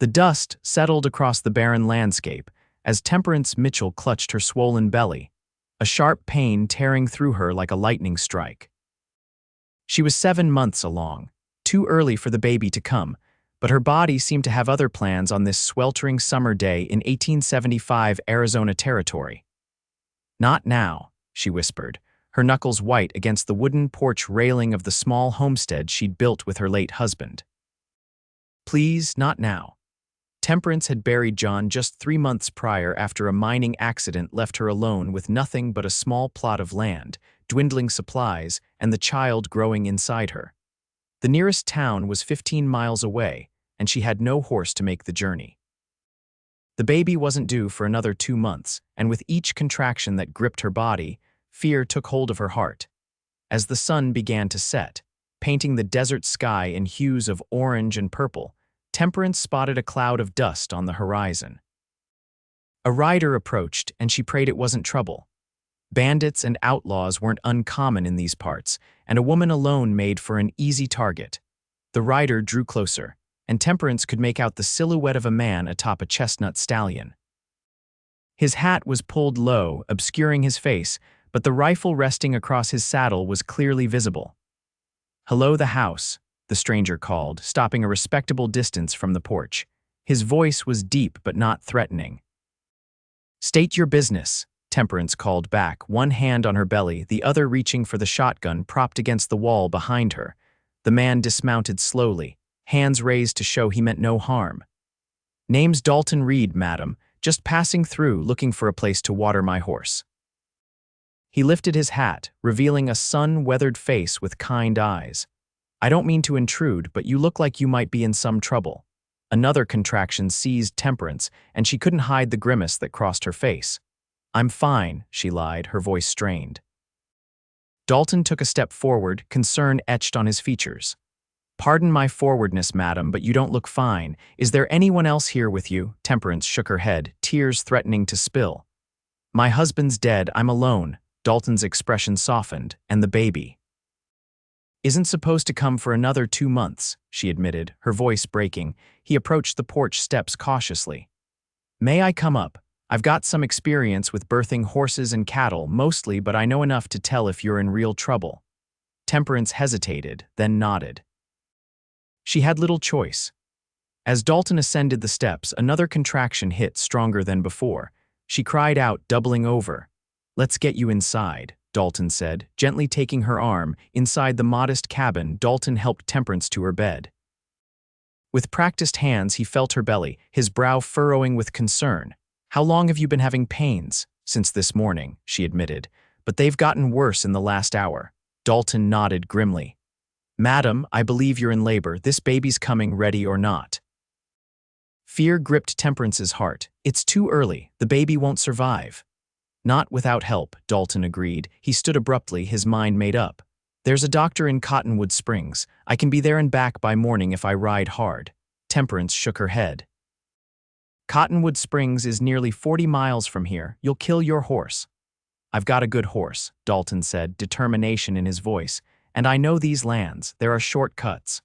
The dust settled across the barren landscape as Temperance Mitchell clutched her swollen belly, a sharp pain tearing through her like a lightning strike. She was 7 months along, too early for the baby to come, but her body seemed to have other plans on this sweltering summer day in 1875 Arizona territory. "Not now," she whispered, her knuckles white against the wooden porch railing of the small homestead she'd built with her late husband. "Please, not now." Temperance had buried John just 3 months prior after a mining accident left her alone with nothing but a small plot of land, dwindling supplies, and the child growing inside her. The nearest town was 15 miles away, and she had no horse to make the journey. The baby wasn't due for another 2 months, and with each contraction that gripped her body, fear took hold of her heart. As the sun began to set, painting the desert sky in hues of orange and purple, Temperance spotted a cloud of dust on the horizon. A rider approached, and she prayed it wasn't trouble. Bandits and outlaws weren't uncommon in these parts, and a woman alone made for an easy target. The rider drew closer, and Temperance could make out the silhouette of a man atop a chestnut stallion. His hat was pulled low, obscuring his face, but the rifle resting across his saddle was clearly visible. "Hello, the house," the stranger called, stopping a respectable distance from the porch. His voice was deep but not threatening. "State your business," Temperance called back, one hand on her belly, the other reaching for the shotgun propped against the wall behind her. The man dismounted slowly, hands raised to show he meant no harm. "Name's Dalton Reid, madam, just passing through looking for a place to water my horse." He lifted his hat, revealing a sun-weathered face with kind eyes. "I don't mean to intrude, but you look like you might be in some trouble." Another contraction seized Temperance, and she couldn't hide the grimace that crossed her face. "I'm fine," she lied, her voice strained. Dalton took a step forward, concern etched on his features. "Pardon my forwardness, madam, but you don't look fine. Is there anyone else here with you?" Temperance shook her head, tears threatening to spill. "My husband's dead, I'm alone." Dalton's expression softened, "and the baby isn't supposed to come for another 2 months, she admitted, her voice breaking. He approached the porch steps cautiously. "May I come up? I've got some experience with birthing horses and cattle, mostly, but I know enough to tell if you're in real trouble." Temperance hesitated, then nodded. She had little choice. As Dalton ascended the steps, another contraction hit stronger than before. She cried out, doubling over. "Let's get you inside," Dalton said, gently taking her arm. Inside the modest cabin, Dalton helped Temperance to her bed. With practiced hands, he felt her belly, his brow furrowing with concern. "How long have you been having pains?" "Since this morning," she admitted, "but they've gotten worse in the last hour." Dalton nodded grimly. "Madam, I believe you're in labor. This baby's coming, ready or not." Fear gripped Temperance's heart. "It's too early. The baby won't survive." "Not without help," Dalton agreed. He stood abruptly, his mind made up. "There's a doctor in Cottonwood Springs. I can be there and back by morning if I ride hard." Temperance shook her head. "Cottonwood Springs is nearly 40 miles from here. You'll kill your horse." "I've got a good horse," Dalton said, determination in his voice. "And I know these lands. There are shortcuts."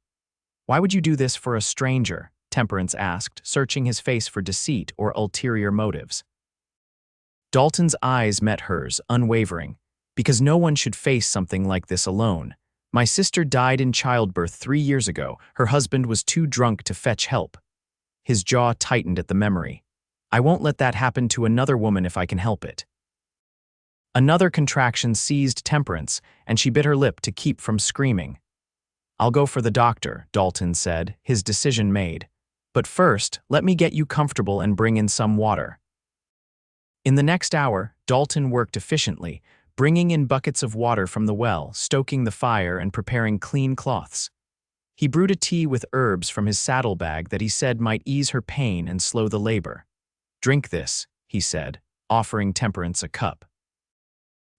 "Why would you do this for a stranger?" Temperance asked, searching his face for deceit or ulterior motives. Dalton's eyes met hers, unwavering. "Because no one should face something like this alone. My sister died in childbirth 3 years ago. Her husband was too drunk to fetch help." His jaw tightened at the memory. "I won't let that happen to another woman if I can help it." Another contraction seized Temperance, and she bit her lip to keep from screaming. "I'll go for the doctor," Dalton said, his decision made. "But first, let me get you comfortable and bring in some water." In the next hour, Dalton worked efficiently, bringing in buckets of water from the well, stoking the fire, and preparing clean cloths. He brewed a tea with herbs from his saddlebag that he said might ease her pain and slow the labor. "Drink this," he said, offering Temperance a cup.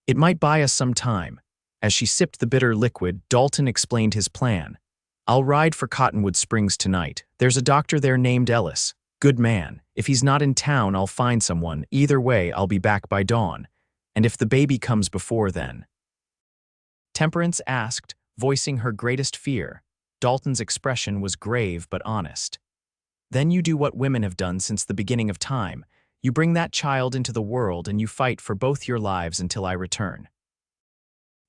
"It might buy us some time." As she sipped the bitter liquid, Dalton explained his plan. "I'll ride for Cottonwood Springs tonight. There's a doctor there named Ellis. Good man. If he's not in town, I'll find someone. Either way, I'll be back by dawn. And if the baby comes before then?" Temperance asked, voicing her greatest fear. Dalton's expression was grave but honest. Then you do what women have done since the beginning of time. You bring that child into the world and you fight for both your lives until I return."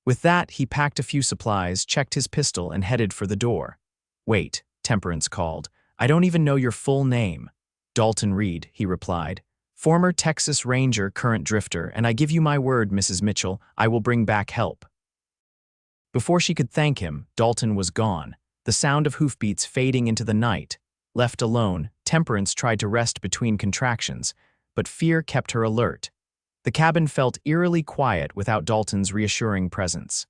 With that, he packed a few supplies, checked his pistol, and headed for the door. "Wait," Temperance called. "I don't even know your full name." "Dalton Reid," he replied. "Former Texas Ranger, current drifter, and I give you my word, Mrs. Mitchell, I will bring back help." Before she could thank him, Dalton was gone, the sound of hoofbeats fading into the night. Left alone, Temperance tried to rest between contractions, but fear kept her alert. The cabin felt eerily quiet without Dalton's reassuring presence.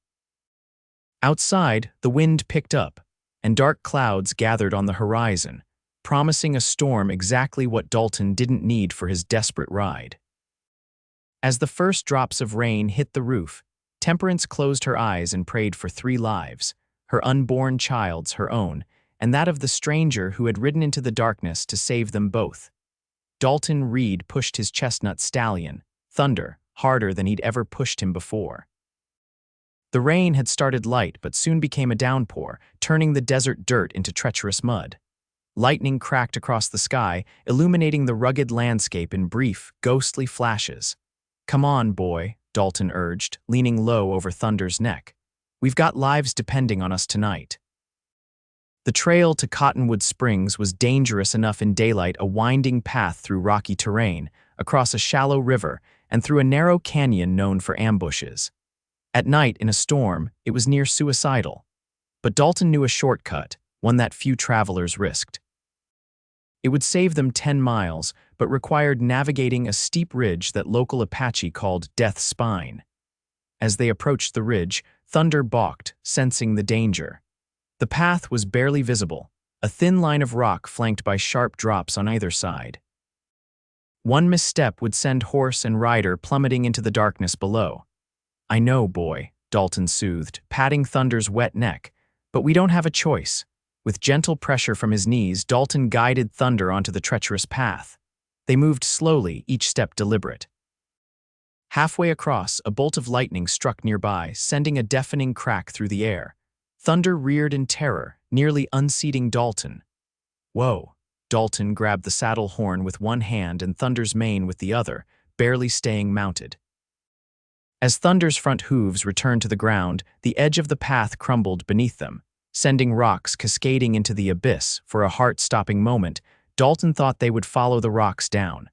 Outside, the wind picked up, and dark clouds gathered on the horizon, promising a storm exactly what Dalton didn't need for his desperate ride. As the first drops of rain hit the roof, Temperance closed her eyes and prayed for 3 lives, her unborn child's, her own, and that of the stranger who had ridden into the darkness to save them both. Dalton Reid pushed his chestnut stallion, Thunder, harder than he'd ever pushed him before. The rain had started light but soon became a downpour, turning the desert dirt into treacherous mud. Lightning cracked across the sky, illuminating the rugged landscape in brief, ghostly flashes. "Come on, boy," Dalton urged, leaning low over Thunder's neck. "We've got lives depending on us tonight." The trail to Cottonwood Springs was dangerous enough in daylight, a winding path through rocky terrain, across a shallow river, and through a narrow canyon known for ambushes. At night, in a storm, it was near suicidal. But Dalton knew a shortcut, one that few travelers risked. It would save them 10 miles, but required navigating a steep ridge that local Apache called Death's Spine. As they approached the ridge, Thunder balked, sensing the danger. The path was barely visible, a thin line of rock flanked by sharp drops on either side. One misstep would send horse and rider plummeting into the darkness below. "I know, boy," Dalton soothed, patting Thunder's wet neck, "but we don't have a choice." With gentle pressure from his knees, Dalton guided Thunder onto the treacherous path. They moved slowly, each step deliberate. Halfway across, a bolt of lightning struck nearby, sending a deafening crack through the air. Thunder reared in terror, nearly unseating Dalton. "Whoa." Dalton grabbed the saddle horn with one hand and Thunder's mane with the other, barely staying mounted. As Thunder's front hooves returned to the ground, the edge of the path crumbled beneath them, sending rocks cascading into the abyss. For a heart-stopping moment, Dalton thought they would follow the rocks down.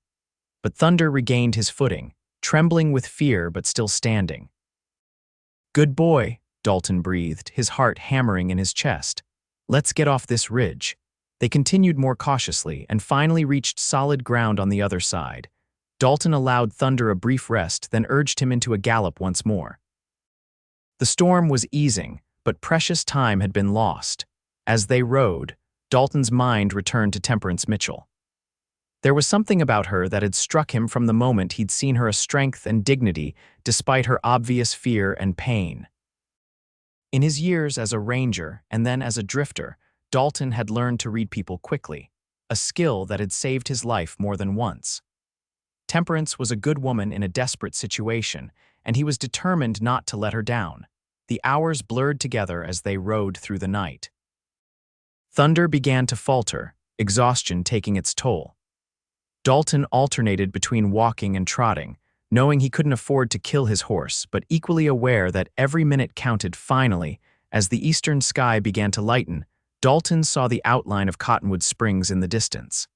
But Thunder regained his footing, trembling with fear but still standing. "Good boy," Dalton breathed, his heart hammering in his chest. "Let's get off this ridge." They continued more cautiously and finally reached solid ground on the other side. Dalton allowed Thunder a brief rest, then urged him into a gallop once more. The storm was easing, but precious time had been lost. As they rode, Dalton's mind returned to Temperance Mitchell. There was something about her that had struck him from the moment he'd seen her, a strength and dignity despite her obvious fear and pain. In his years as a ranger and then as a drifter, Dalton had learned to read people quickly, a skill that had saved his life more than once. Temperance was a good woman in a desperate situation, and he was determined not to let her down. The hours blurred together as they rode through the night. Thunder began to falter, exhaustion taking its toll. Dalton alternated between walking and trotting, knowing he couldn't afford to kill his horse, but equally aware that every minute counted. Finally, as the eastern sky began to lighten, Dalton saw the outline of Cottonwood Springs in the distance.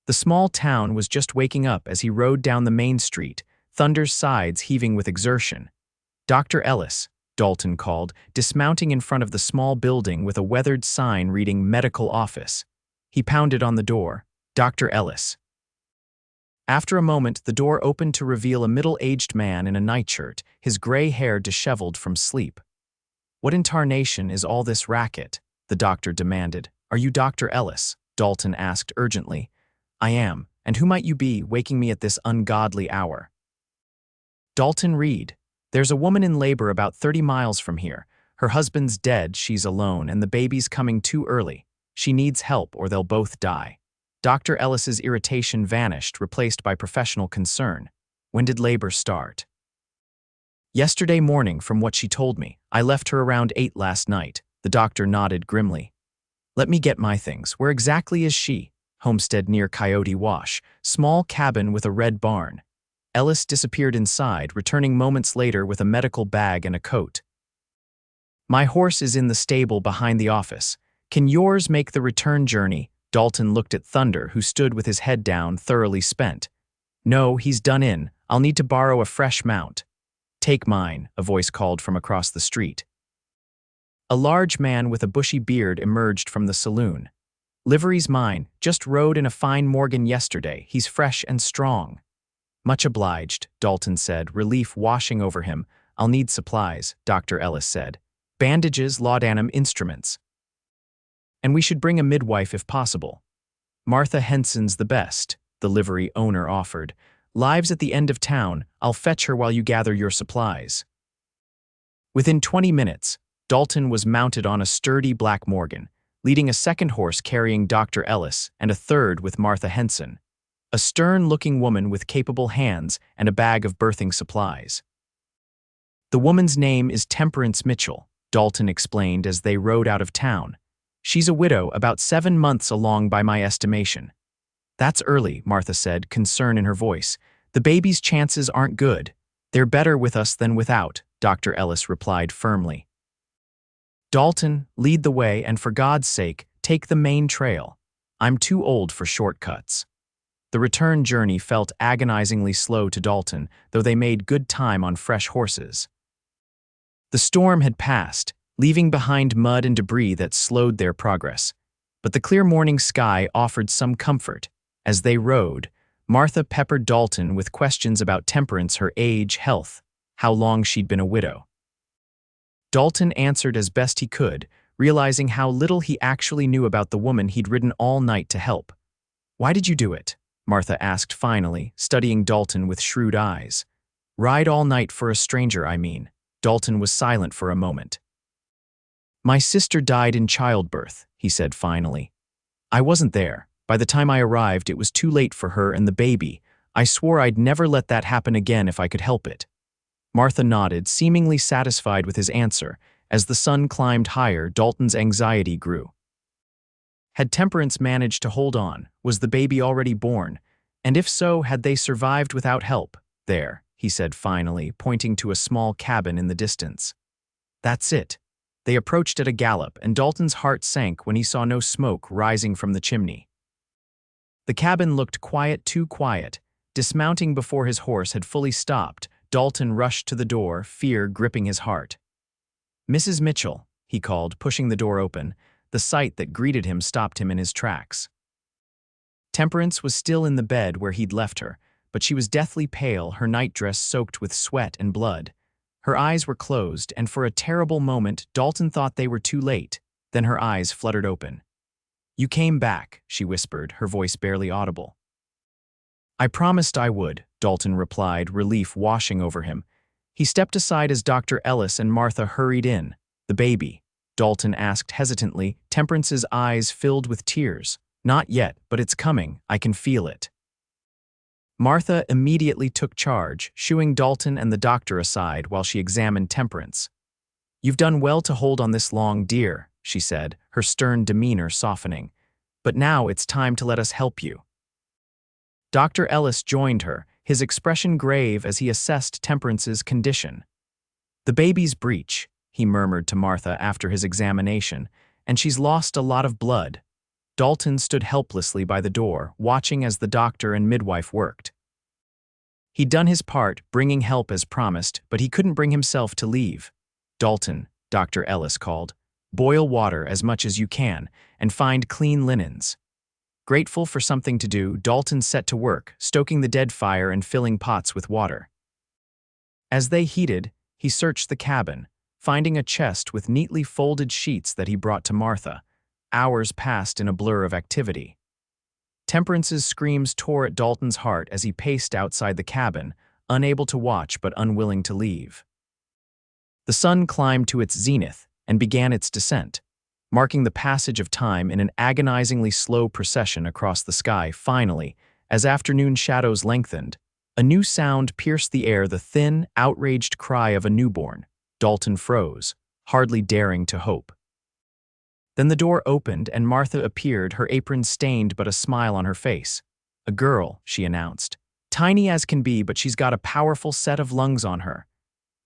The small town was just waking up as he rode down the main street, Thunder's sides heaving with exertion. "Dr. Ellis," Dalton called, dismounting in front of the small building with a weathered sign reading "Medical Office." He pounded on the door. "Dr. Ellis." After a moment, the door opened to reveal a middle-aged man in a nightshirt, his gray hair disheveled from sleep. "What in tarnation is all this racket?" the doctor demanded. "Are you Dr. Ellis?" Dalton asked urgently. "I am. And who might you be, waking me at this ungodly hour?" "Dalton Reid. There's a woman in labor about 30 miles from here. Her husband's dead, she's alone, and the baby's coming too early. She needs help or they'll both die." Dr. Ellis's irritation vanished, replaced by professional concern. "When did labor start?" "Yesterday morning, from what she told me. I left her around 8 last night." The doctor nodded grimly. Let me get my things. Where exactly is she? Homestead near Coyote Wash. Small cabin with a red barn. Ellis disappeared inside, returning moments later with a medical bag and a coat. My horse is in the stable behind the office. Can yours make the return journey? Dalton looked at Thunder, who stood with his head down, thoroughly spent. No, he's done in. I'll need to borrow a fresh mount. Take mine, a voice called from across the street. A large man with a bushy beard emerged from the saloon. Livery's mine, just rode in a fine Morgan yesterday. He's fresh and strong. Much obliged, Dalton said, relief washing over him. I'll need supplies, Dr. Ellis said. Bandages, laudanum, instruments. And we should bring a midwife if possible. Martha Henson's the best, the livery owner offered. Live's at the end of town. I'll fetch her while you gather your supplies. Within 20 minutes, Dalton was mounted on a sturdy black Morgan, leading a second horse carrying Dr. Ellis and a third with Martha Henson, a stern-looking woman with capable hands and a bag of birthing supplies. The woman's name is Temperance Mitchell, Dalton explained as they rode out of town. She's a widow, about 7 months along by my estimation. That's early, Martha said, concern in her voice. The baby's chances aren't good. They're better with us than without, Dr. Ellis replied firmly. Dalton, lead the way and for God's sake, take the main trail. I'm too old for shortcuts. The return journey felt agonizingly slow to Dalton, though they made good time on fresh horses. The storm had passed, leaving behind mud and debris that slowed their progress. But the clear morning sky offered some comfort. As they rode, Martha peppered Dalton with questions about Temperance, her age, health, how long she'd been a widow. Dalton answered as best he could, realizing how little he actually knew about the woman he'd ridden all night to help. Why did you do it? Martha asked finally, studying Dalton with shrewd eyes. Ride all night for a stranger, I mean. Dalton was silent for a moment. My sister died in childbirth, he said finally. I wasn't there. By the time I arrived, it was too late for her and the baby. I swore I'd never let that happen again if I could help it. Martha nodded, seemingly satisfied with his answer. As the sun climbed higher, Dalton's anxiety grew. Had Temperance managed to hold on? Was the baby already born? And if so, had they survived without help? There, he said finally, pointing to a small cabin in the distance. That's it. They approached at a gallop, and Dalton's heart sank when he saw no smoke rising from the chimney. The cabin looked quiet, too quiet. Dismounting before his horse had fully stopped, Dalton rushed to the door, fear gripping his heart. Mrs. Mitchell, he called, pushing the door open. The sight that greeted him stopped him in his tracks. Temperance was still in the bed where he'd left her, but she was deathly pale, her nightdress soaked with sweat and blood. Her eyes were closed, and for a terrible moment, Dalton thought they were too late. Then her eyes fluttered open. You came back, she whispered, her voice barely audible. I promised I would, Dalton replied, relief washing over him. He stepped aside as Dr. Ellis and Martha hurried in. The baby? Dalton asked hesitantly, Temperance's eyes filled with tears. Not yet, but it's coming. I can feel it. Martha immediately took charge, shooing Dalton and the doctor aside while she examined Temperance. You've done well to hold on this long, dear, she said, her stern demeanor softening. But now it's time to let us help you. Dr. Ellis joined her, his expression grave as he assessed Temperance's condition. The baby's breech, he murmured to Martha after his examination, and she's lost a lot of blood. Dalton stood helplessly by the door, watching as the doctor and midwife worked. He'd done his part, bringing help as promised, but he couldn't bring himself to leave. Dalton, Dr. Ellis called, boil water as much as you can, and find clean linens. Grateful for something to do, Dalton set to work, stoking the dead fire and filling pots with water. As they heated, he searched the cabin, finding a chest with neatly folded sheets that he brought to Martha. Hours passed in a blur of activity. Temperance's screams tore at Dalton's heart as he paced outside the cabin, unable to watch but unwilling to leave. The sun climbed to its zenith and began its descent, marking the passage of time in an agonizingly slow procession across the sky. Finally, as afternoon shadows lengthened, a new sound pierced the air, the thin, outraged cry of a newborn. Dalton froze, hardly daring to hope. Then the door opened and Martha appeared, her apron stained but a smile on her face. "A girl," she announced. "Tiny as can be, but she's got a powerful set of lungs on her."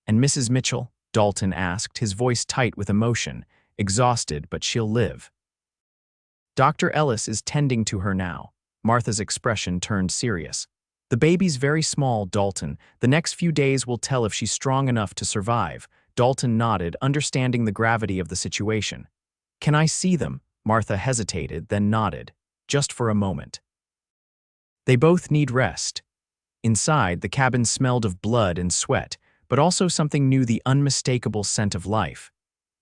"And Mrs. Mitchell?" Dalton asked, his voice tight with emotion. "Exhausted, but she'll live." "Dr. Ellis is tending to her now." Martha's expression turned serious. "The baby's very small, Dalton. The next few days will tell if she's strong enough to survive." Dalton nodded, understanding the gravity of the situation. "Can I see them?" Martha hesitated, then nodded. "Just for a moment." They both need rest. Inside, the cabin smelled of blood and sweat, but also something new, the unmistakable scent of life.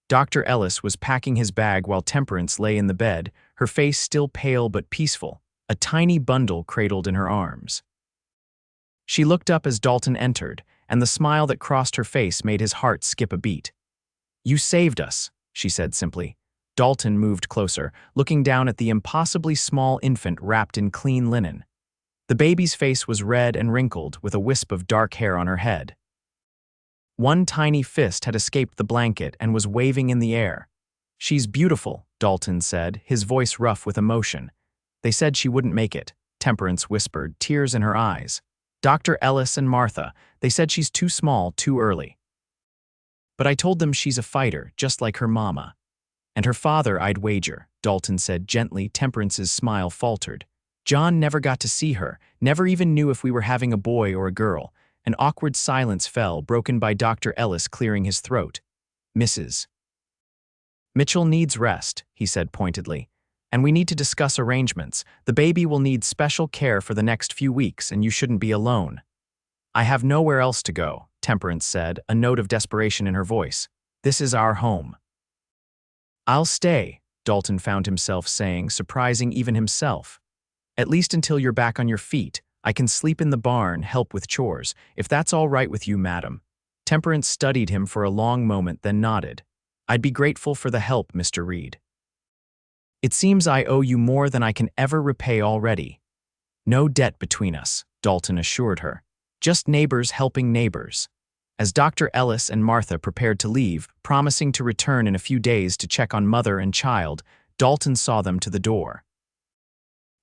Dr. Ellis was packing his bag while Temperance lay in the bed, her face still pale but peaceful, a tiny bundle cradled in her arms. She looked up as Dalton entered, and the smile that crossed her face made his heart skip a beat. "You saved us," she said simply. Dalton moved closer, looking down at the impossibly small infant wrapped in clean linen. The baby's face was red and wrinkled, with a wisp of dark hair on her head. One tiny fist had escaped the blanket and was waving in the air. "She's beautiful," Dalton said, his voice rough with emotion. "They said she wouldn't make it," Temperance whispered, tears in her eyes. "Dr. Ellis and Martha, they said she's too small, too early. But I told them she's a fighter, just like her mama. And her father, I'd wager," Dalton said gently. Temperance's smile faltered. "John never got to see her, never even knew if we were having a boy or a girl." An awkward silence fell, broken by Dr. Ellis clearing his throat. "Mrs. Mitchell needs rest," he said pointedly. "And we need to discuss arrangements. The baby will need special care for the next few weeks, and you shouldn't be alone." "I have nowhere else to go," Temperance said, a note of desperation in her voice. "This is our home." "I'll stay," Dalton found himself saying, surprising even himself. "At least until you're back on your feet. I can sleep in the barn, help with chores, if that's all right with you, madam." Temperance studied him for a long moment, then nodded. "I'd be grateful for the help, Mr. Reid." "It seems I owe you more than I can ever repay already." "No debt between us," Dalton assured her. "Just neighbors helping neighbors." As Dr. Ellis and Martha prepared to leave, promising to return in a few days to check on mother and child, Dalton saw them to the door.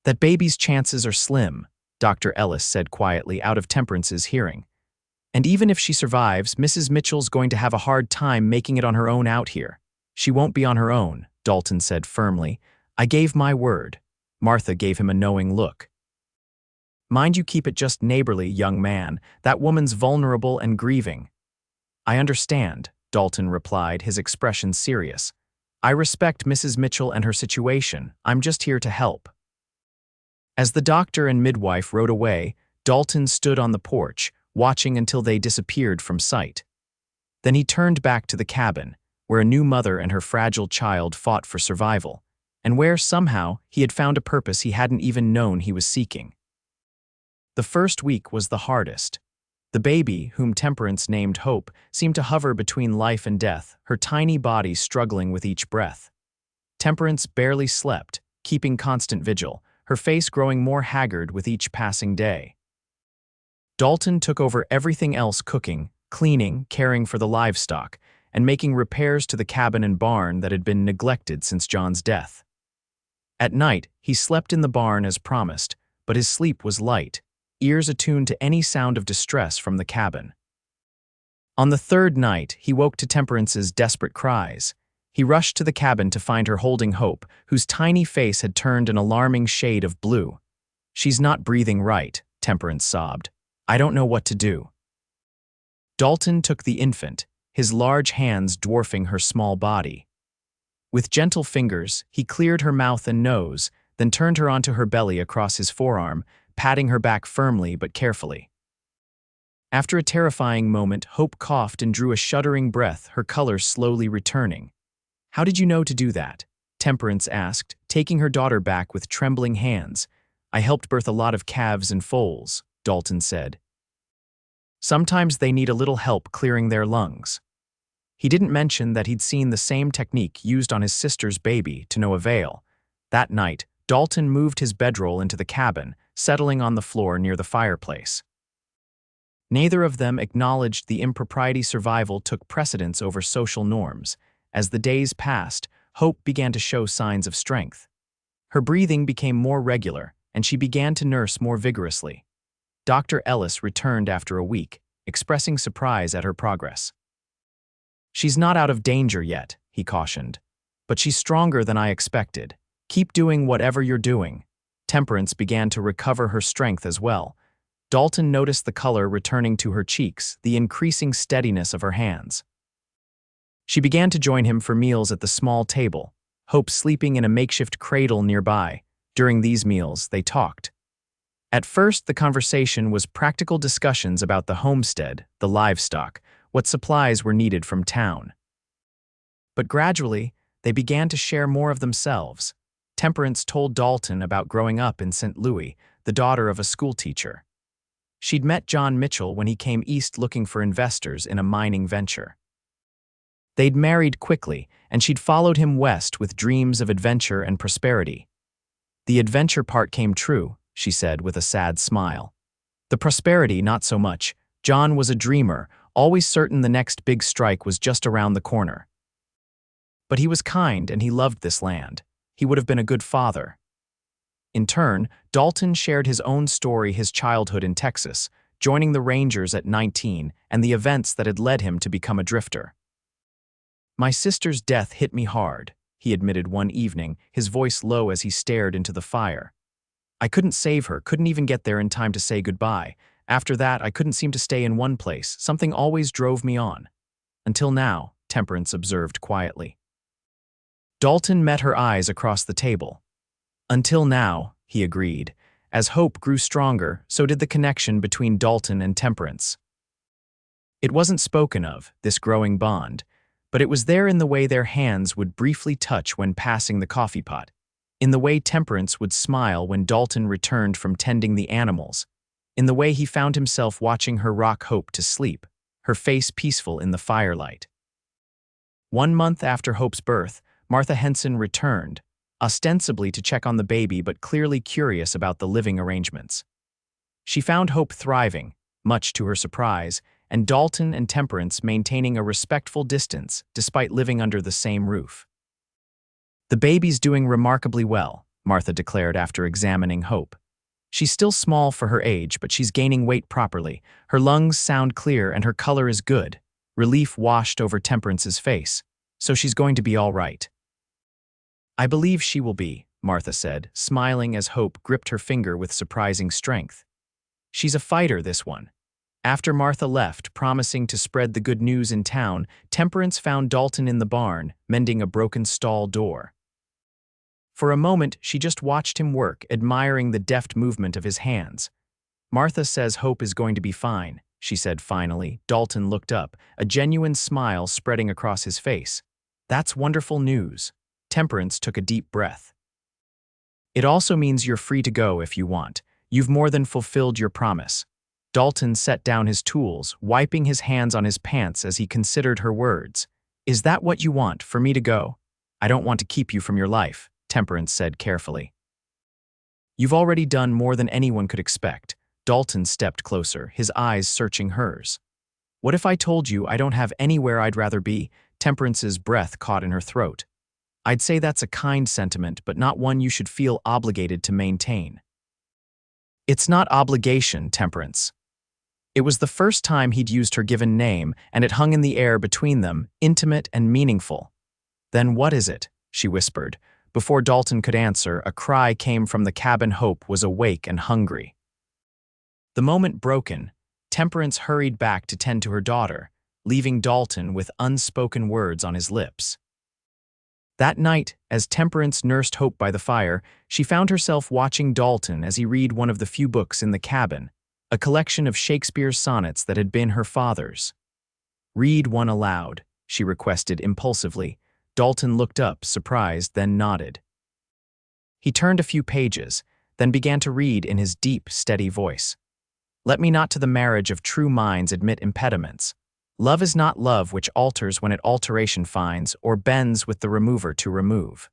"That baby's chances are slim," Dr. Ellis said quietly, out of Temperance's hearing. "And even if she survives, Mrs. Mitchell's going to have a hard time making it on her own out here." "She won't be on her own," Dalton said firmly. "I gave my word." Martha gave him a knowing look. "Mind you keep it just neighborly, young man. That woman's vulnerable and grieving." "I understand," Dalton replied, his expression serious. "I respect Mrs. Mitchell and her situation. I'm just here to help." As the doctor and midwife rode away, Dalton stood on the porch, watching until they disappeared from sight. Then he turned back to the cabin, where a new mother and her fragile child fought for survival, and where, somehow, he had found a purpose he hadn't even known he was seeking. The first week was the hardest. The baby, whom Temperance named Hope, seemed to hover between life and death, her tiny body struggling with each breath. Temperance barely slept, keeping constant vigil, her face growing more haggard with each passing day. Dalton took over everything else, cooking, cleaning, caring for the livestock, and making repairs to the cabin and barn that had been neglected since John's death. At night, he slept in the barn as promised, but his sleep was light, ears attuned to any sound of distress from the cabin. On the third night, he woke to Temperance's desperate cries. He rushed to the cabin to find her holding Hope, whose tiny face had turned an alarming shade of blue. "She's not breathing right," Temperance sobbed. "I don't know what to do." Dalton took the infant, his large hands dwarfing her small body. With gentle fingers, he cleared her mouth and nose, then turned her onto her belly across his forearm, patting her back firmly but carefully. After a terrifying moment, Hope coughed and drew a shuddering breath, her color slowly returning. "How did you know to do that?" Temperance asked, taking her daughter back with trembling hands. "I helped birth a lot of calves and foals," Dalton said. "Sometimes they need a little help clearing their lungs." He didn't mention that he'd seen the same technique used on his sister's baby to no avail. That night, Dalton moved his bedroll into the cabin, settling on the floor near the fireplace. Neither of them acknowledged the impropriety. Survival took precedence over social norms. As the days passed, Hope began to show signs of strength. Her breathing became more regular, and she began to nurse more vigorously. Dr. Ellis returned after a week, expressing surprise at her progress. "She's not out of danger yet," he cautioned. "But she's stronger than I expected. Keep doing whatever you're doing." Temperance began to recover her strength as well. Dalton noticed the color returning to her cheeks, the increasing steadiness of her hands. She began to join him for meals at the small table, Hope sleeping in a makeshift cradle nearby. During these meals, they talked. At first, the conversation was practical discussions about the homestead, the livestock, what supplies were needed from town. But gradually, they began to share more of themselves. Temperance told Dalton about growing up in St. Louis, the daughter of a schoolteacher. She'd met John Mitchell when he came east looking for investors in a mining venture. They'd married quickly, and she'd followed him west with dreams of adventure and prosperity. "The adventure part came true," she said with a sad smile. "The prosperity, not so much. John was a dreamer, always certain the next big strike was just around the corner. But he was kind and he loved this land. He would have been a good father." In turn, Dalton shared his own story, his childhood in Texas, joining the Rangers at 19, and the events that had led him to become a drifter. "My sister's death hit me hard," he admitted one evening, his voice low as he stared into the fire. "I couldn't save her, couldn't even get there in time to say goodbye. After that, I couldn't seem to stay in one place. Something always drove me on. Until now," Temperance observed quietly. Dalton met her eyes across the table. "Until now," he agreed. As hope grew stronger, so did the connection between Dalton and Temperance. It wasn't spoken of, this growing bond, but it was there in the way their hands would briefly touch when passing the coffee pot, in the way Temperance would smile when Dalton returned from tending the animals, in the way he found himself watching her rock Hope to sleep, her face peaceful in the firelight. 1 month after Hope's birth, Martha Henson returned, ostensibly to check on the baby but clearly curious about the living arrangements. She found Hope thriving, much to her surprise, and Dalton and Temperance maintaining a respectful distance despite living under the same roof. "The baby's doing remarkably well," Martha declared after examining Hope. "She's still small for her age, but she's gaining weight properly. Her lungs sound clear and her color is good." Relief washed over Temperance's face. "So she's going to be all right." "I believe she will be," Martha said, smiling as Hope gripped her finger with surprising strength. "She's a fighter, this one." After Martha left, promising to spread the good news in town, Temperance found Dalton in the barn, mending a broken stall door. For a moment, she just watched him work, admiring the deft movement of his hands. "Martha says Hope is going to be fine," she said finally. Dalton looked up, a genuine smile spreading across his face. "That's wonderful news." Temperance took a deep breath. "It also means you're free to go if you want. You've more than fulfilled your promise." Dalton set down his tools, wiping his hands on his pants as he considered her words. "Is that what you want, for me to go?" "I don't want to keep you from your life," Temperance said carefully. "You've already done more than anyone could expect." Dalton stepped closer, his eyes searching hers. "What if I told you I don't have anywhere I'd rather be?" Temperance's breath caught in her throat. "I'd say that's a kind sentiment, but not one you should feel obligated to maintain." "It's not obligation, Temperance." It was the first time he'd used her given name, and it hung in the air between them, intimate and meaningful. "Then what is it?" she whispered. Before Dalton could answer, a cry came from the cabin. Hope was awake and hungry. The moment broken, Temperance hurried back to tend to her daughter, leaving Dalton with unspoken words on his lips. That night, as Temperance nursed Hope by the fire, she found herself watching Dalton as he read one of the few books in the cabin, a collection of Shakespeare's sonnets that had been her father's. "Read one aloud," she requested impulsively. Dalton looked up, surprised, then nodded. He turned a few pages, then began to read in his deep, steady voice. "Let me not to the marriage of true minds admit impediments. Love is not love which alters when it alteration finds, or bends with the remover to remove."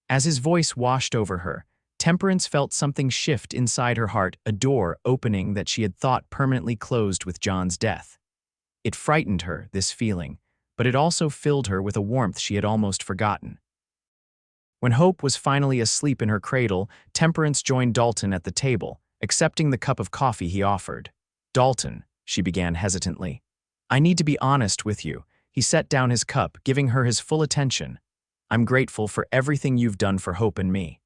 As his voice washed over her, Temperance felt something shift inside her heart, a door opening that she had thought permanently closed with John's death. It frightened her, this feeling, but it also filled her with a warmth she had almost forgotten. When Hope was finally asleep in her cradle, Temperance joined Dalton at the table, accepting the cup of coffee he offered. "Dalton," she began hesitantly, "I need to be honest with you." He set down his cup, giving her his full attention. "I'm grateful for everything you've done for Hope and me."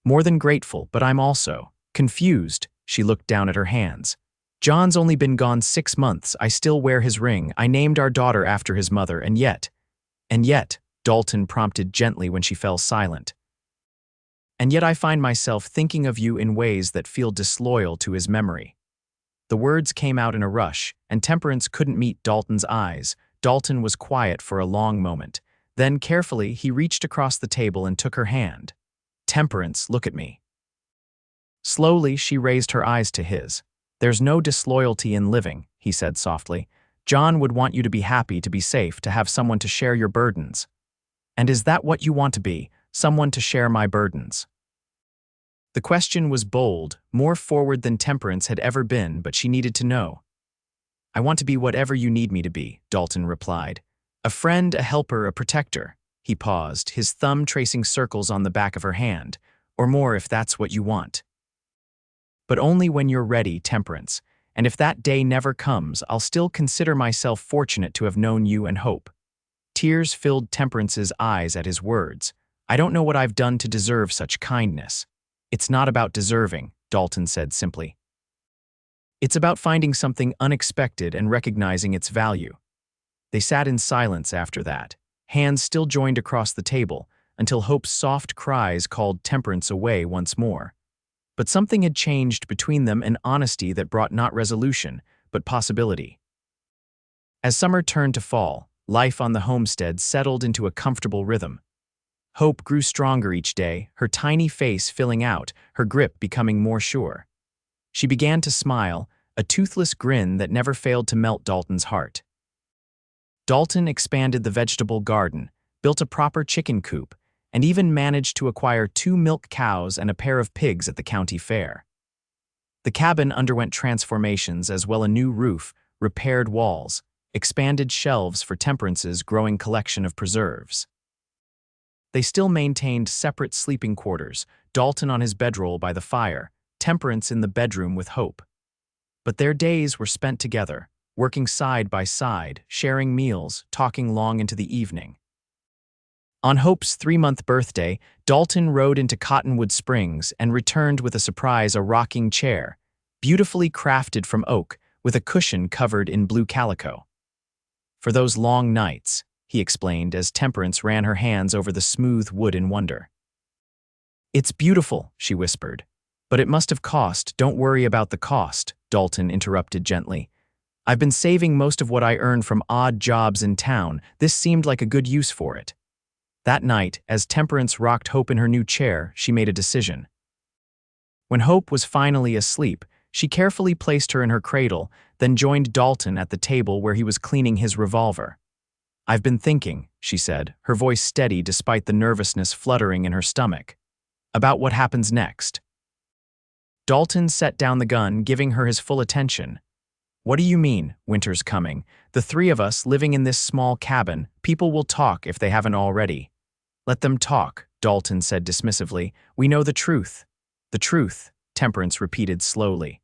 "More than grateful, but I'm also confused." She looked down at her hands. "John's only been gone 6 months. I still wear his ring. I named our daughter after his mother, and yet, Dalton prompted gently when she fell silent. "And yet I find myself thinking of you in ways that feel disloyal to his memory." The words came out in a rush, and Temperance couldn't meet Dalton's eyes. Dalton was quiet for a long moment. Then, carefully, he reached across the table and took her hand. "Temperance, look at me." Slowly, she raised her eyes to his. "There's no disloyalty in living," he said softly. "John would want you to be happy, to be safe, to have someone to share your burdens. And is that what you want to be, someone to share my burdens?" The question was bold, more forward than Temperance had ever been, but she needed to know. "I want to be whatever you need me to be," Dalton replied. "A friend, a helper, a protector." He paused, his thumb tracing circles on the back of her hand. "Or more if that's what you want. But only when you're ready, Temperance. And if that day never comes, I'll still consider myself fortunate to have known you and Hope." Tears filled Temperance's eyes at his words. "I don't know what I've done to deserve such kindness." "It's not about deserving," Dalton said simply. "It's about finding something unexpected and recognizing its value." They sat in silence after that, hands still joined across the table, until Hope's soft cries called Temperance away once more. But something had changed between them, an honesty that brought not resolution, but possibility. As summer turned to fall, life on the homestead settled into a comfortable rhythm. Hope grew stronger each day, her tiny face filling out, her grip becoming more sure. She began to smile, a toothless grin that never failed to melt Dalton's heart. Dalton expanded the vegetable garden, built a proper chicken coop, and even managed to acquire 2 milk cows and a pair of pigs at the county fair. The cabin underwent transformations as well: a new roof, repaired walls, expanded shelves for Temperance's growing collection of preserves. They still maintained separate sleeping quarters, Dalton on his bedroll by the fire, Temperance in the bedroom with Hope. But their days were spent together, working side by side, sharing meals, talking long into the evening. On Hope's 3-month birthday, Dalton rode into Cottonwood Springs and returned with a surprise: a rocking chair, beautifully crafted from oak, with a cushion covered in blue calico. "For those long nights," he explained as Temperance ran her hands over the smooth wood in wonder. "It's beautiful," she whispered. "But it must have cost." "Don't worry about the cost," Dalton interrupted gently. "I've been saving most of what I earned from odd jobs in town. This seemed like a good use for it." That night, as Temperance rocked Hope in her new chair, she made a decision. When Hope was finally asleep, she carefully placed her in her cradle, then joined Dalton at the table where he was cleaning his revolver. "I've been thinking," she said, her voice steady despite the nervousness fluttering in her stomach, "about what happens next." Dalton set down the gun, giving her his full attention. "What do you mean, winter's coming? The 3 of us living in this small cabin. People will talk if they haven't already." "Let them talk," Dalton said dismissively. "We know the truth." "The truth," Temperance repeated slowly.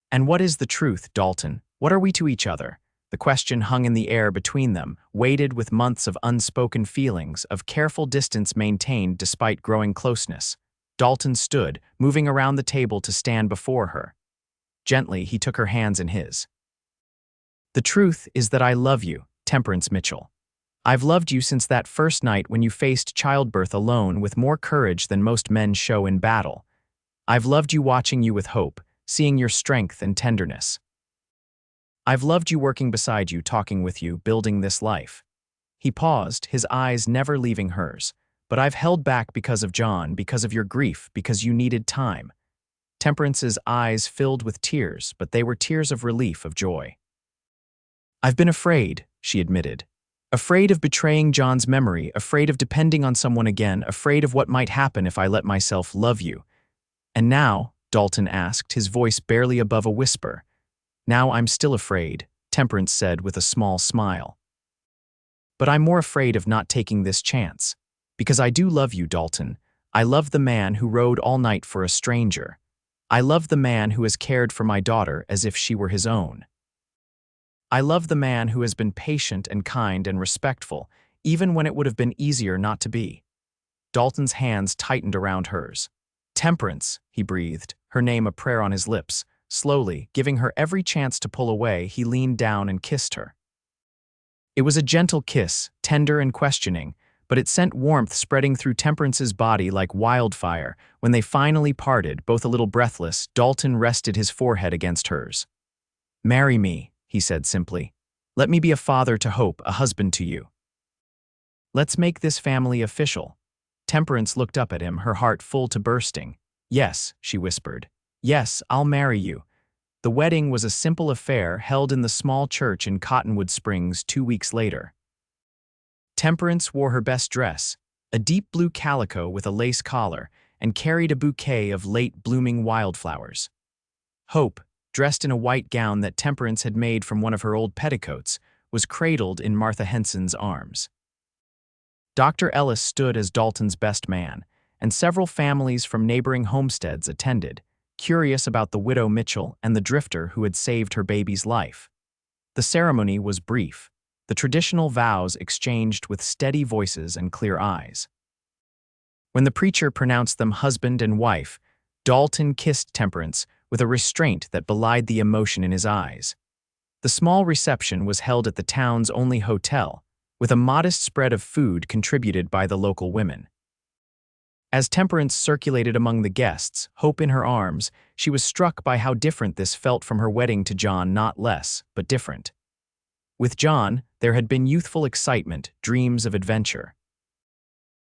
"And what is the truth, Dalton? What are we to each other?" The question hung in the air between them, weighted with months of unspoken feelings, of careful distance maintained despite growing closeness. Dalton stood, moving around the table to stand before her. Gently, he took her hands in his. "The truth is that I love you, Temperance Mitchell. I've loved you since that first night when you faced childbirth alone with more courage than most men show in battle. I've loved you watching you with Hope, seeing your strength and tenderness. I've loved you working beside you, talking with you, building this life." He paused, his eyes never leaving hers. "But I've held back because of John, because of your grief, because you needed time." Temperance's eyes filled with tears, but they were tears of relief, of joy. "I've been afraid," she admitted. "Afraid of betraying John's memory, afraid of depending on someone again, afraid of what might happen if I let myself love you." "And now," Dalton asked, his voice barely above a whisper, "now I'm still afraid, Temperance said with a small smile. But I'm more afraid of not taking this chance. Because I do love you, Dalton. I love the man who rode all night for a stranger. I love the man who has cared for my daughter as if she were his own. I love the man who has been patient and kind and respectful, even when it would have been easier not to be. Dalton's hands tightened around hers. Temperance, he breathed, her name a prayer on his lips. Slowly, giving her every chance to pull away, he leaned down and kissed her. It was a gentle kiss, tender and questioning, but it sent warmth spreading through Temperance's body like wildfire. When they finally parted, both a little breathless, Dalton rested his forehead against hers. "Marry me," he said simply. "Let me be a father to Hope, a husband to you. Let's make this family official." Temperance looked up at him, her heart full to bursting. "Yes," she whispered. "Yes, I'll marry you." The wedding was a simple affair held in the small church in Cottonwood Springs 2 weeks later. Temperance wore her best dress, a deep blue calico with a lace collar, and carried a bouquet of late-blooming wildflowers. Hope, dressed in a white gown that Temperance had made from one of her old petticoats, was cradled in Martha Henson's arms. Dr. Ellis stood as Dalton's best man, and several families from neighboring homesteads attended, curious about the widow Mitchell and the drifter who had saved her baby's life. The ceremony was brief, the traditional vows exchanged with steady voices and clear eyes. When the preacher pronounced them husband and wife, Dalton kissed Temperance with a restraint that belied the emotion in his eyes. The small reception was held at the town's only hotel, with a modest spread of food contributed by the local women. As Temperance circulated among the guests, Hope in her arms, she was struck by how different this felt from her wedding to John, not less, but different. With John, there had been youthful excitement, dreams of adventure.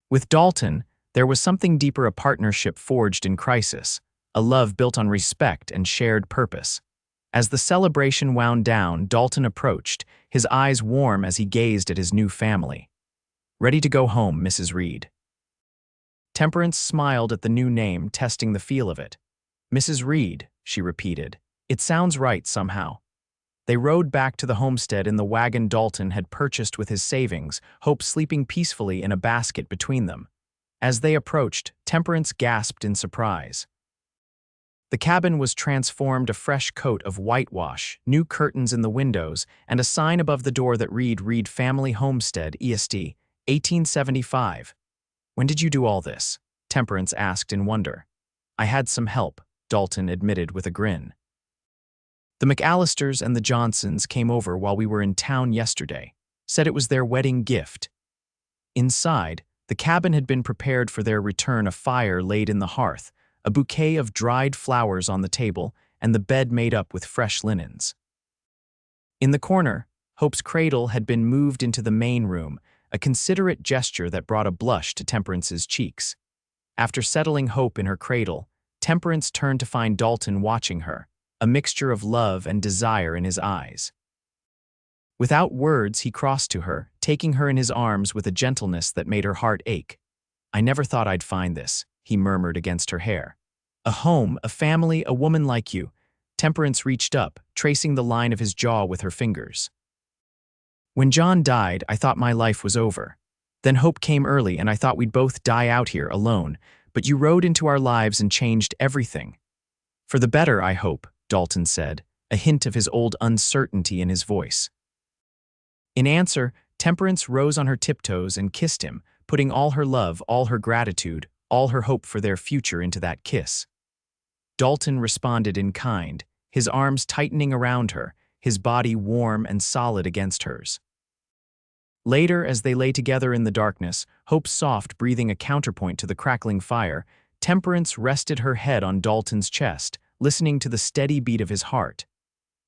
With Dalton, there was something deeper, a partnership forged in crisis, a love built on respect and shared purpose. As the celebration wound down, Dalton approached, his eyes warm as he gazed at his new family. "Ready to go home, Mrs. Reid." Temperance smiled at the new name, testing the feel of it. "Mrs. Reid," she repeated. "It sounds right somehow." They rode back to the homestead in the wagon Dalton had purchased with his savings, Hope sleeping peacefully in a basket between them. As they approached, Temperance gasped in surprise. The cabin was transformed, a fresh coat of whitewash, new curtains in the windows, and a sign above the door that read Family Homestead, EST, 1875. "When did you do all this?" Temperance asked in wonder. "I had some help," Dalton admitted with a grin. "The McAllisters and the Johnsons came over while we were in town yesterday, said it was their wedding gift." Inside, the cabin had been prepared for their return, a fire laid in the hearth, a bouquet of dried flowers on the table, and the bed made up with fresh linens. In the corner, Hope's cradle had been moved into the main room, a considerate gesture that brought a blush to Temperance's cheeks. After settling Hope in her cradle, Temperance turned to find Dalton watching her, a mixture of love and desire in his eyes. Without words, he crossed to her, taking her in his arms with a gentleness that made her heart ache. "I never thought I'd find this," he murmured against her hair. "A home, a family, a woman like you." Temperance reached up, tracing the line of his jaw with her fingers. "When John died, I thought my life was over. Then Hope came early, and I thought we'd both die out here alone, but you rode into our lives and changed everything. For the better, I hope," Dalton said, a hint of his old uncertainty in his voice. In answer, Temperance rose on her tiptoes and kissed him, putting all her love, all her gratitude, all her hope for their future into that kiss. Dalton responded in kind, his arms tightening around her, his body warm and solid against hers. Later, as they lay together in the darkness, Hope soft breathing a counterpoint to the crackling fire, Temperance rested her head on Dalton's chest, listening to the steady beat of his heart.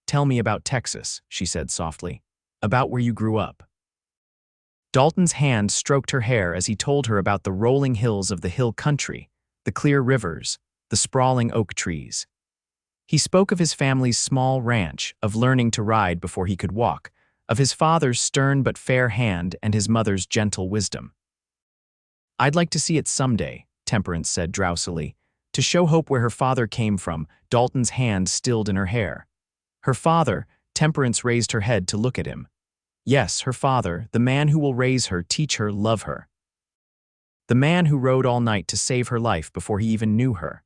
"Tell me about Texas," she said softly. "About where you grew up." Dalton's hand stroked her hair as he told her about the rolling hills of the hill country, the clear rivers, the sprawling oak trees. He spoke of his family's small ranch, of learning to ride before he could walk, of his father's stern but fair hand and his mother's gentle wisdom. "I'd like to see it someday," Temperance said drowsily, to show Hope where her father came from. Dalton's hand stilled in her hair. Her father, Temperance raised her head to look at him. Yes, her father, the man who will raise her, teach her, love her. The man who rode all night to save her life before he even knew her.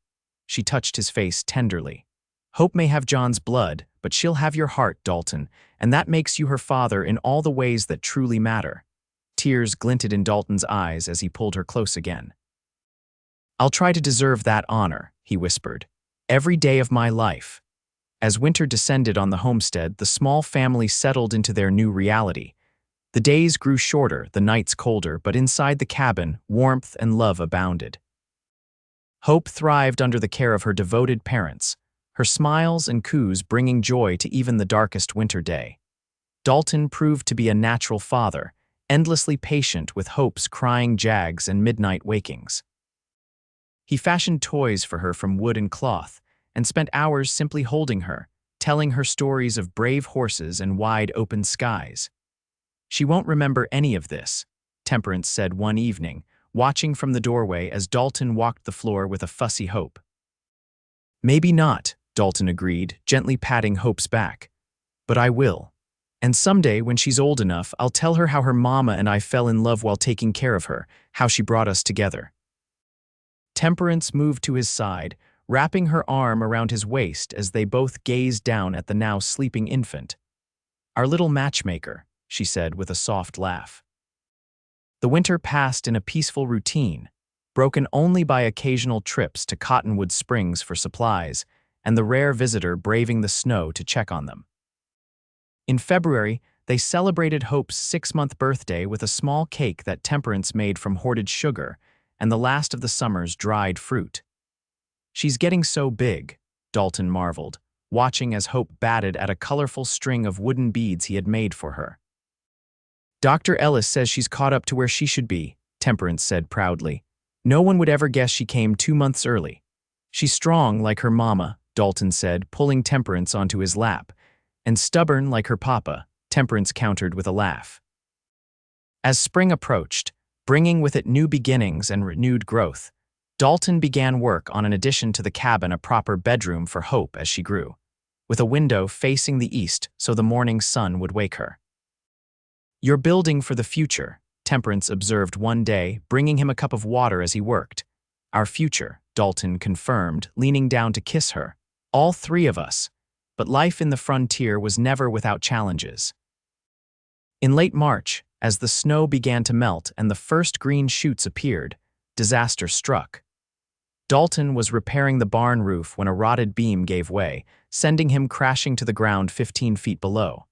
She touched his face tenderly. Hope may have John's blood, but she'll have your heart, Dalton, and that makes you her father in all the ways that truly matter. Tears glinted in Dalton's eyes as he pulled her close again. I'll try to deserve that honor, he whispered, every day of my life. As winter descended on the homestead, the small family settled into their new reality. The days grew shorter, the nights colder, but inside the cabin, warmth and love abounded. Hope thrived under the care of her devoted parents, her smiles and coos bringing joy to even the darkest winter day. Dalton proved to be a natural father, endlessly patient with Hope's crying jags and midnight wakings. He fashioned toys for her from wood and cloth, and spent hours simply holding her, telling her stories of brave horses and wide open skies. She won't remember any of this, Temperance said one evening, watching from the doorway as Dalton walked the floor with a fussy Hope. Maybe not, Dalton agreed, gently patting Hope's back. But I will. And someday, when she's old enough, I'll tell her how her mama and I fell in love while taking care of her, how she brought us together. Temperance moved to his side, wrapping her arm around his waist as they both gazed down at the now sleeping infant. Our little matchmaker, she said with a soft laugh. The winter passed in a peaceful routine, broken only by occasional trips to Cottonwood Springs for supplies, and the rare visitor braving the snow to check on them. In February, they celebrated Hope's 6-month birthday with a small cake that Temperance made from hoarded sugar and the last of the summer's dried fruit. She's getting so big, Dalton marveled, watching as Hope batted at a colorful string of wooden beads he had made for her. Dr. Ellis says she's caught up to where she should be, Temperance said proudly. No one would ever guess she came 2 months early. She's strong like her mama, Dalton said, pulling Temperance onto his lap, and stubborn like her papa, Temperance countered with a laugh. As spring approached, bringing with it new beginnings and renewed growth, Dalton began work on an addition to the cabin, a proper bedroom for Hope as she grew, with a window facing the east so the morning sun would wake her. You're building for the future, Temperance observed one day, bringing him a cup of water as he worked. Our future, Dalton confirmed, leaning down to kiss her. All 3 of us. But life in the frontier was never without challenges. In late March, as the snow began to melt and the first green shoots appeared, disaster struck. Dalton was repairing the barn roof when a rotted beam gave way, sending him crashing to the ground 15 feet below.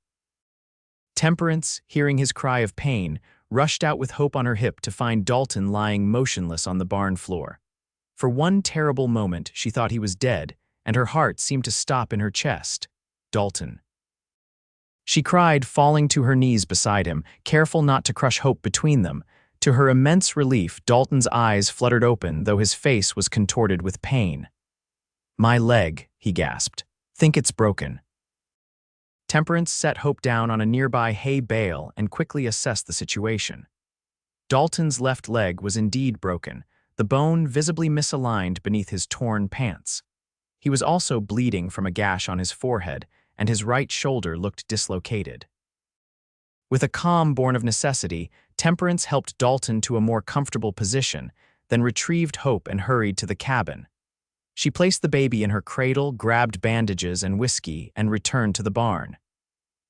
Temperance, hearing his cry of pain, rushed out with Hope on her hip to find Dalton lying motionless on the barn floor. For one terrible moment, she thought he was dead, and her heart seemed to stop in her chest. Dalton. She cried, falling to her knees beside him, careful not to crush Hope between them. To her immense relief, Dalton's eyes fluttered open, though his face was contorted with pain. My leg, he gasped. Think it's broken. Temperance set Hope down on a nearby hay bale and quickly assessed the situation. Dalton's left leg was indeed broken, the bone visibly misaligned beneath his torn pants. He was also bleeding from a gash on his forehead, and his right shoulder looked dislocated. With a calm born of necessity, Temperance helped Dalton to a more comfortable position, then retrieved Hope and hurried to the cabin. She placed the baby in her cradle, grabbed bandages and whiskey, and returned to the barn.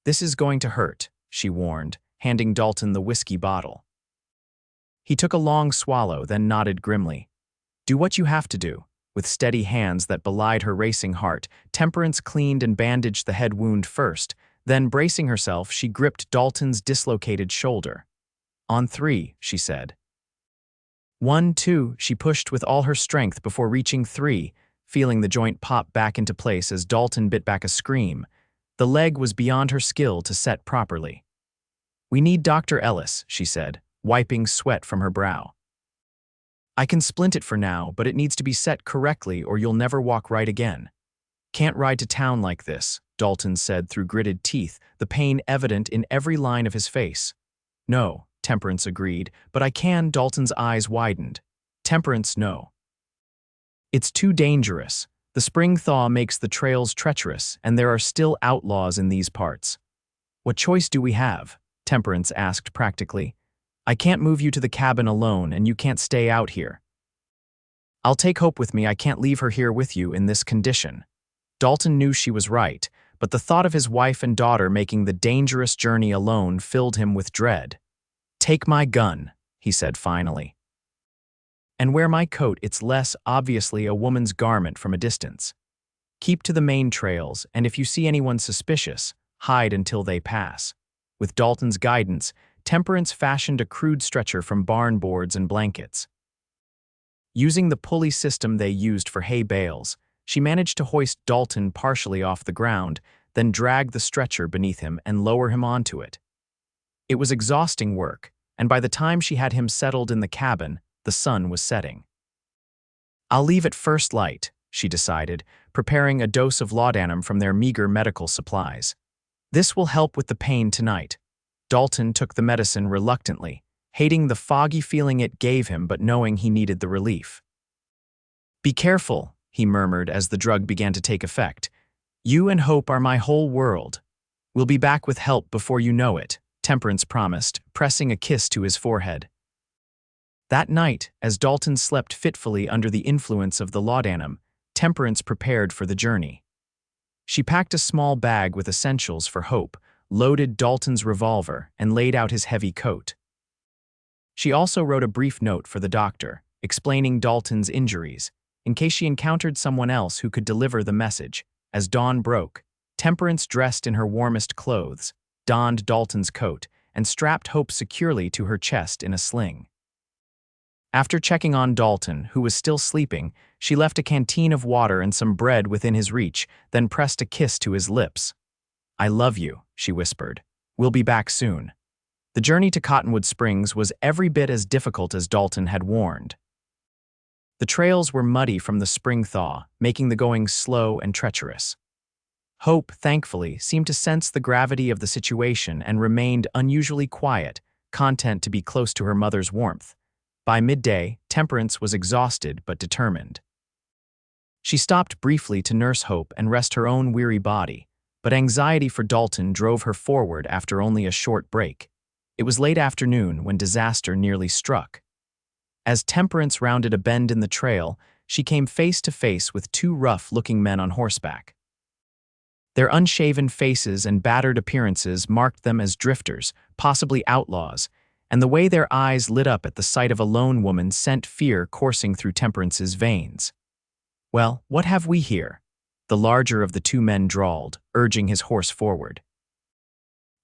This is going to hurt, she warned, handing Dalton the whiskey bottle. He took a long swallow, then nodded grimly. Do what you have to do. With steady hands that belied her racing heart, Temperance cleaned and bandaged the head wound first, then, bracing herself, she gripped Dalton's dislocated shoulder. On 3, she said. 1, 2, she pushed with all her strength before reaching 3, feeling the joint pop back into place as Dalton bit back a scream. The leg was beyond her skill to set properly. We need Dr. Ellis, she said, wiping sweat from her brow. I can splint it for now, but it needs to be set correctly or you'll never walk right again. Can't ride to town like this, Dalton said through gritted teeth, the pain evident in every line of his face. No, Temperance agreed, but I can. Dalton's eyes widened. Temperance, no. It's too dangerous. The spring thaw makes the trails treacherous, and there are still outlaws in these parts. What choice do we have? Temperance asked practically. I can't move you to the cabin alone, and you can't stay out here. I'll take Hope with me. I can't leave her here with you in this condition. Dalton knew she was right, but the thought of his wife and daughter making the dangerous journey alone filled him with dread. Take my gun, he said finally. And wear my coat. It's less obviously a woman's garment from a distance. Keep to the main trails, and if you see anyone suspicious, hide until they pass. With Dalton's guidance, Temperance fashioned a crude stretcher from barn boards and blankets. Using the pulley system they used for hay bales, she managed to hoist Dalton partially off the ground, then drag the stretcher beneath him and lower him onto it. It was exhausting work, and by the time she had him settled in the cabin, the sun was setting. I'll leave at first light, she decided, preparing a dose of laudanum from their meager medical supplies. This will help with the pain tonight. Dalton took the medicine reluctantly, hating the foggy feeling it gave him but knowing he needed the relief. Be careful, he murmured as the drug began to take effect. You and Hope are my whole world. We'll be back with help before you know it, Temperance promised, pressing a kiss to his forehead. That night, as Dalton slept fitfully under the influence of the laudanum, Temperance prepared for the journey. She packed a small bag with essentials for Hope, loaded Dalton's revolver, and laid out his heavy coat. She also wrote a brief note for the doctor, explaining Dalton's injuries, in case she encountered someone else who could deliver the message. As dawn broke, Temperance dressed in her warmest clothes, donned Dalton's coat, and strapped Hope securely to her chest in a sling. After checking on Dalton, who was still sleeping, she left a canteen of water and some bread within his reach, then pressed a kiss to his lips. I love you, she whispered. We'll be back soon. The journey to Cottonwood Springs was every bit as difficult as Dalton had warned. The trails were muddy from the spring thaw, making the going slow and treacherous. Hope, thankfully, seemed to sense the gravity of the situation and remained unusually quiet, content to be close to her mother's warmth. By midday, Temperance was exhausted but determined. She stopped briefly to nurse Hope and rest her own weary body, but anxiety for Dalton drove her forward after only a short break. It was late afternoon when disaster nearly struck. As Temperance rounded a bend in the trail, she came face to face with two rough-looking men on horseback. Their unshaven faces and battered appearances marked them as drifters, possibly outlaws, and the way their eyes lit up at the sight of a lone woman sent fear coursing through Temperance's veins. Well, what have we here? The larger of the two men drawled, urging his horse forward.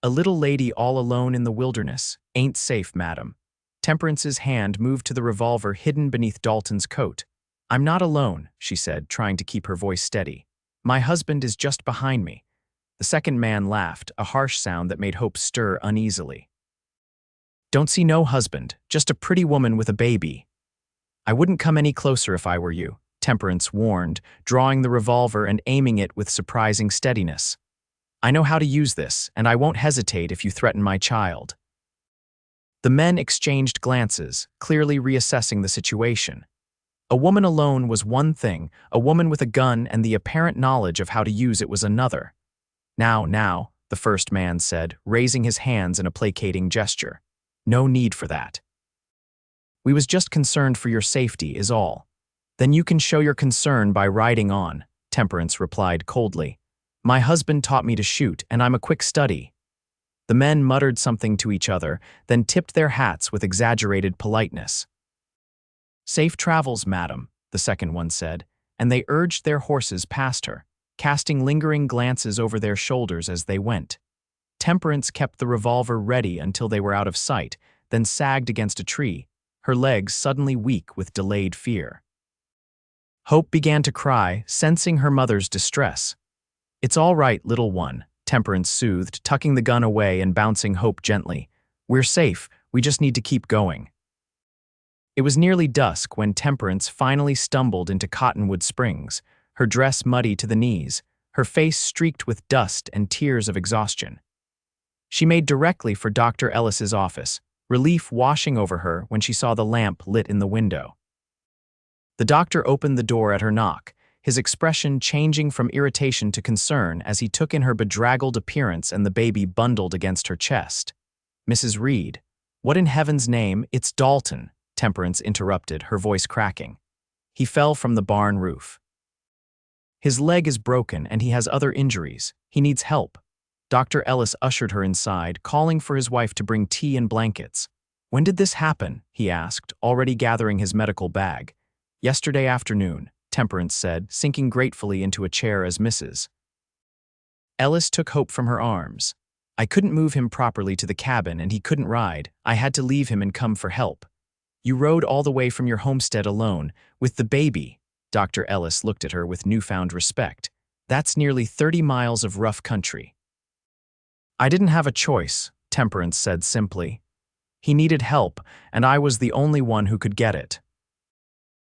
A little lady all alone in the wilderness. Ain't safe, madam. Temperance's hand moved to the revolver hidden beneath Dalton's coat. I'm not alone, she said, trying to keep her voice steady. My husband is just behind me. The second man laughed, a harsh sound that made Hope stir uneasily. Don't see no husband, just a pretty woman with a baby. I wouldn't come any closer if I were you, Temperance warned, drawing the revolver and aiming it with surprising steadiness. I know how to use this, and I won't hesitate if you threaten my child. The men exchanged glances, clearly reassessing the situation. A woman alone was one thing, a woman with a gun and the apparent knowledge of how to use it was another. Now, the first man said, raising his hands in a placating gesture. No need for that. We was just concerned for your safety is all. Then you can show your concern by riding on, Temperance replied coldly. My husband taught me to shoot, and I'm a quick study. The men muttered something to each other, then tipped their hats with exaggerated politeness. Safe travels, madam, the second one said, and they urged their horses past her, casting lingering glances over their shoulders as they went. Temperance kept the revolver ready until they were out of sight, then sagged against a tree, her legs suddenly weak with delayed fear. Hope began to cry, sensing her mother's distress. It's all right, little one, Temperance soothed, tucking the gun away and bouncing Hope gently. We're safe, we just need to keep going. It was nearly dusk when Temperance finally stumbled into Cottonwood Springs, her dress muddy to the knees, her face streaked with dust and tears of exhaustion. She made directly for Dr. Ellis's office, relief washing over her when she saw the lamp lit in the window. The doctor opened the door at her knock, his expression changing from irritation to concern as he took in her bedraggled appearance and the baby bundled against her chest. "Mrs. Reid, what in heaven's name? It's Dalton," Temperance interrupted, her voice cracking. "He fell from the barn roof. His leg is broken and he has other injuries. He needs help." Dr. Ellis ushered her inside, calling for his wife to bring tea and blankets. "When did this happen?" he asked, already gathering his medical bag. "Yesterday afternoon," Temperance said, sinking gratefully into a chair as Mrs. Ellis took Hope from her arms. "I couldn't move him properly to the cabin and he couldn't ride. I had to leave him and come for help." "You rode all the way from your homestead alone, with the baby?" Dr. Ellis looked at her with newfound respect. "That's nearly 30 miles of rough country." "I didn't have a choice," Temperance said simply. "He needed help, and I was the only one who could get it."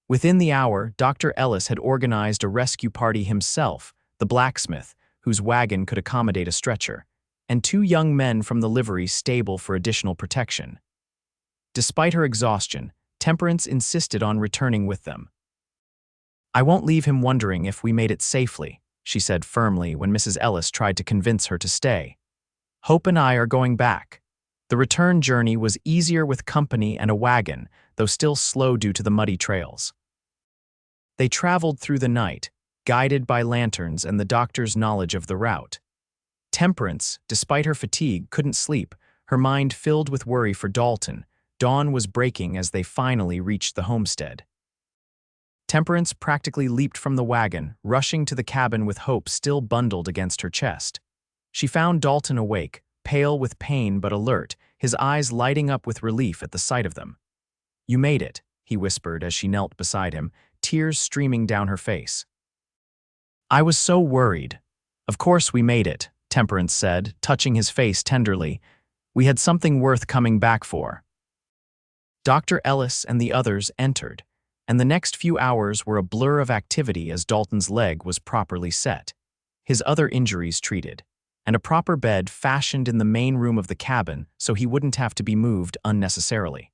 Within the hour, Dr. Ellis had organized a rescue party himself, the blacksmith, whose wagon could accommodate a stretcher, and 2 young men from the livery stable for additional protection. Despite her exhaustion, Temperance insisted on returning with them. "I won't leave him wondering if we made it safely," she said firmly when Mrs. Ellis tried to convince her to stay. "Hope and I are going back." The return journey was easier with company and a wagon, though still slow due to the muddy trails. They traveled through the night, guided by lanterns and the doctor's knowledge of the route. Temperance, despite her fatigue, couldn't sleep, her mind filled with worry for Dalton. Dawn was breaking as they finally reached the homestead. Temperance practically leaped from the wagon, rushing to the cabin with Hope still bundled against her chest. She found Dalton awake, pale with pain but alert, his eyes lighting up with relief at the sight of them. "You made it," he whispered as she knelt beside him, tears streaming down her face. "I was so worried." "Of course we made it," Temperance said, touching his face tenderly. "We had something worth coming back for." Dr. Ellis and the others entered, and the next few hours were a blur of activity as Dalton's leg was properly set, his other injuries treated, and a proper bed fashioned in the main room of the cabin so he wouldn't have to be moved unnecessarily.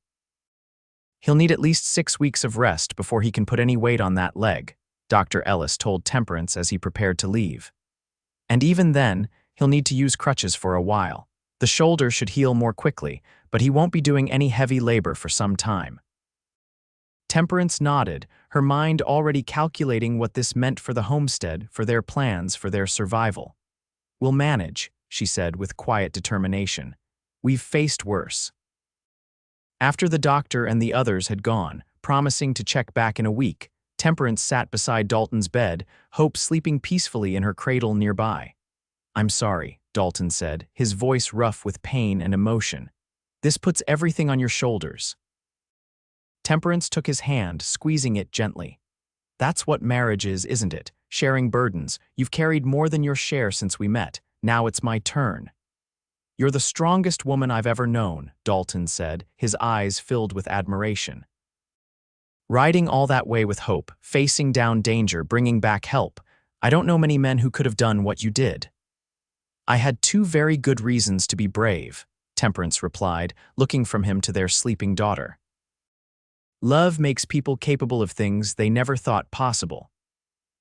"He'll need at least 6 weeks of rest before he can put any weight on that leg," Dr. Ellis told Temperance as he prepared to leave. "And even then, he'll need to use crutches for a while. The shoulder should heal more quickly, but he won't be doing any heavy labor for some time." Temperance nodded, her mind already calculating what this meant for the homestead, for their plans, for their survival. "We'll manage," she said with quiet determination. "We've faced worse." After the doctor and the others had gone, promising to check back in a week, Temperance sat beside Dalton's bed, Hope sleeping peacefully in her cradle nearby. "I'm sorry," Dalton said, his voice rough with pain and emotion. "This puts everything on your shoulders." Temperance took his hand, squeezing it gently. "That's what marriage is, isn't it? Sharing burdens. You've carried more than your share since we met. Now it's my turn." "You're the strongest woman I've ever known," Dalton said, his eyes filled with admiration. "Riding all that way with Hope, facing down danger, bringing back help. I don't know many men who could have done what you did." "I had 2 very good reasons to be brave," Temperance replied, looking from him to their sleeping daughter. "Love makes people capable of things they never thought possible."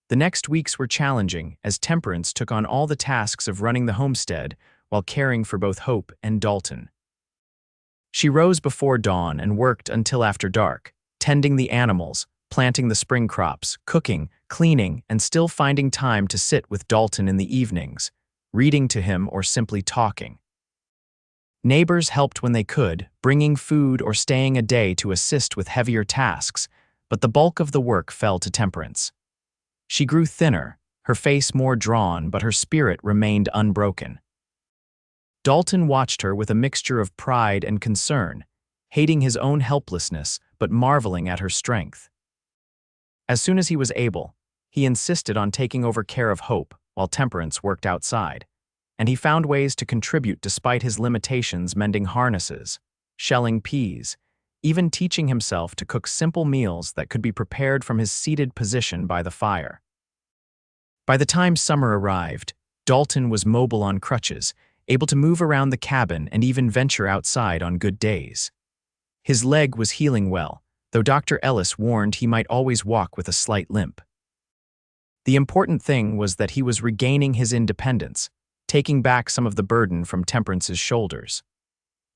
The next weeks were challenging as Temperance took on all the tasks of running the homestead while caring for both Hope and Dalton. She rose before dawn and worked until after dark, tending the animals, planting the spring crops, cooking, cleaning, and still finding time to sit with Dalton in the evenings, reading to him or simply talking. Neighbors helped when they could, bringing food or staying a day to assist with heavier tasks, but the bulk of the work fell to Temperance. She grew thinner, her face more drawn, but her spirit remained unbroken. Dalton watched her with a mixture of pride and concern, hating his own helplessness but marveling at her strength. As soon as he was able, he insisted on taking over care of Hope while Temperance worked outside, and he found ways to contribute despite his limitations, mending harnesses, shelling peas, even teaching himself to cook simple meals that could be prepared from his seated position by the fire. By the time summer arrived, Dalton was mobile on crutches, able to move around the cabin and even venture outside on good days. His leg was healing well, though Dr. Ellis warned he might always walk with a slight limp. The important thing was that he was regaining his independence, taking back some of the burden from Temperance's shoulders.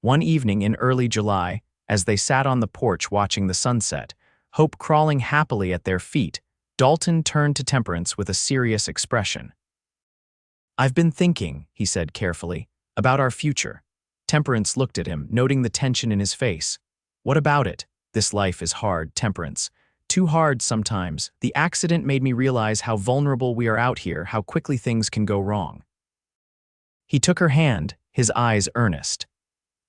One evening in early July, as they sat on the porch watching the sunset, Hope crawling happily at their feet, Dalton turned to Temperance with a serious expression. "I've been thinking," he said carefully, "about our future." Temperance looked at him, noting the tension in his face. "What about it? This life is hard, Temperance. Too hard sometimes. The accident made me realize how vulnerable we are out here, how quickly things can go wrong." He took her hand, his eyes earnest.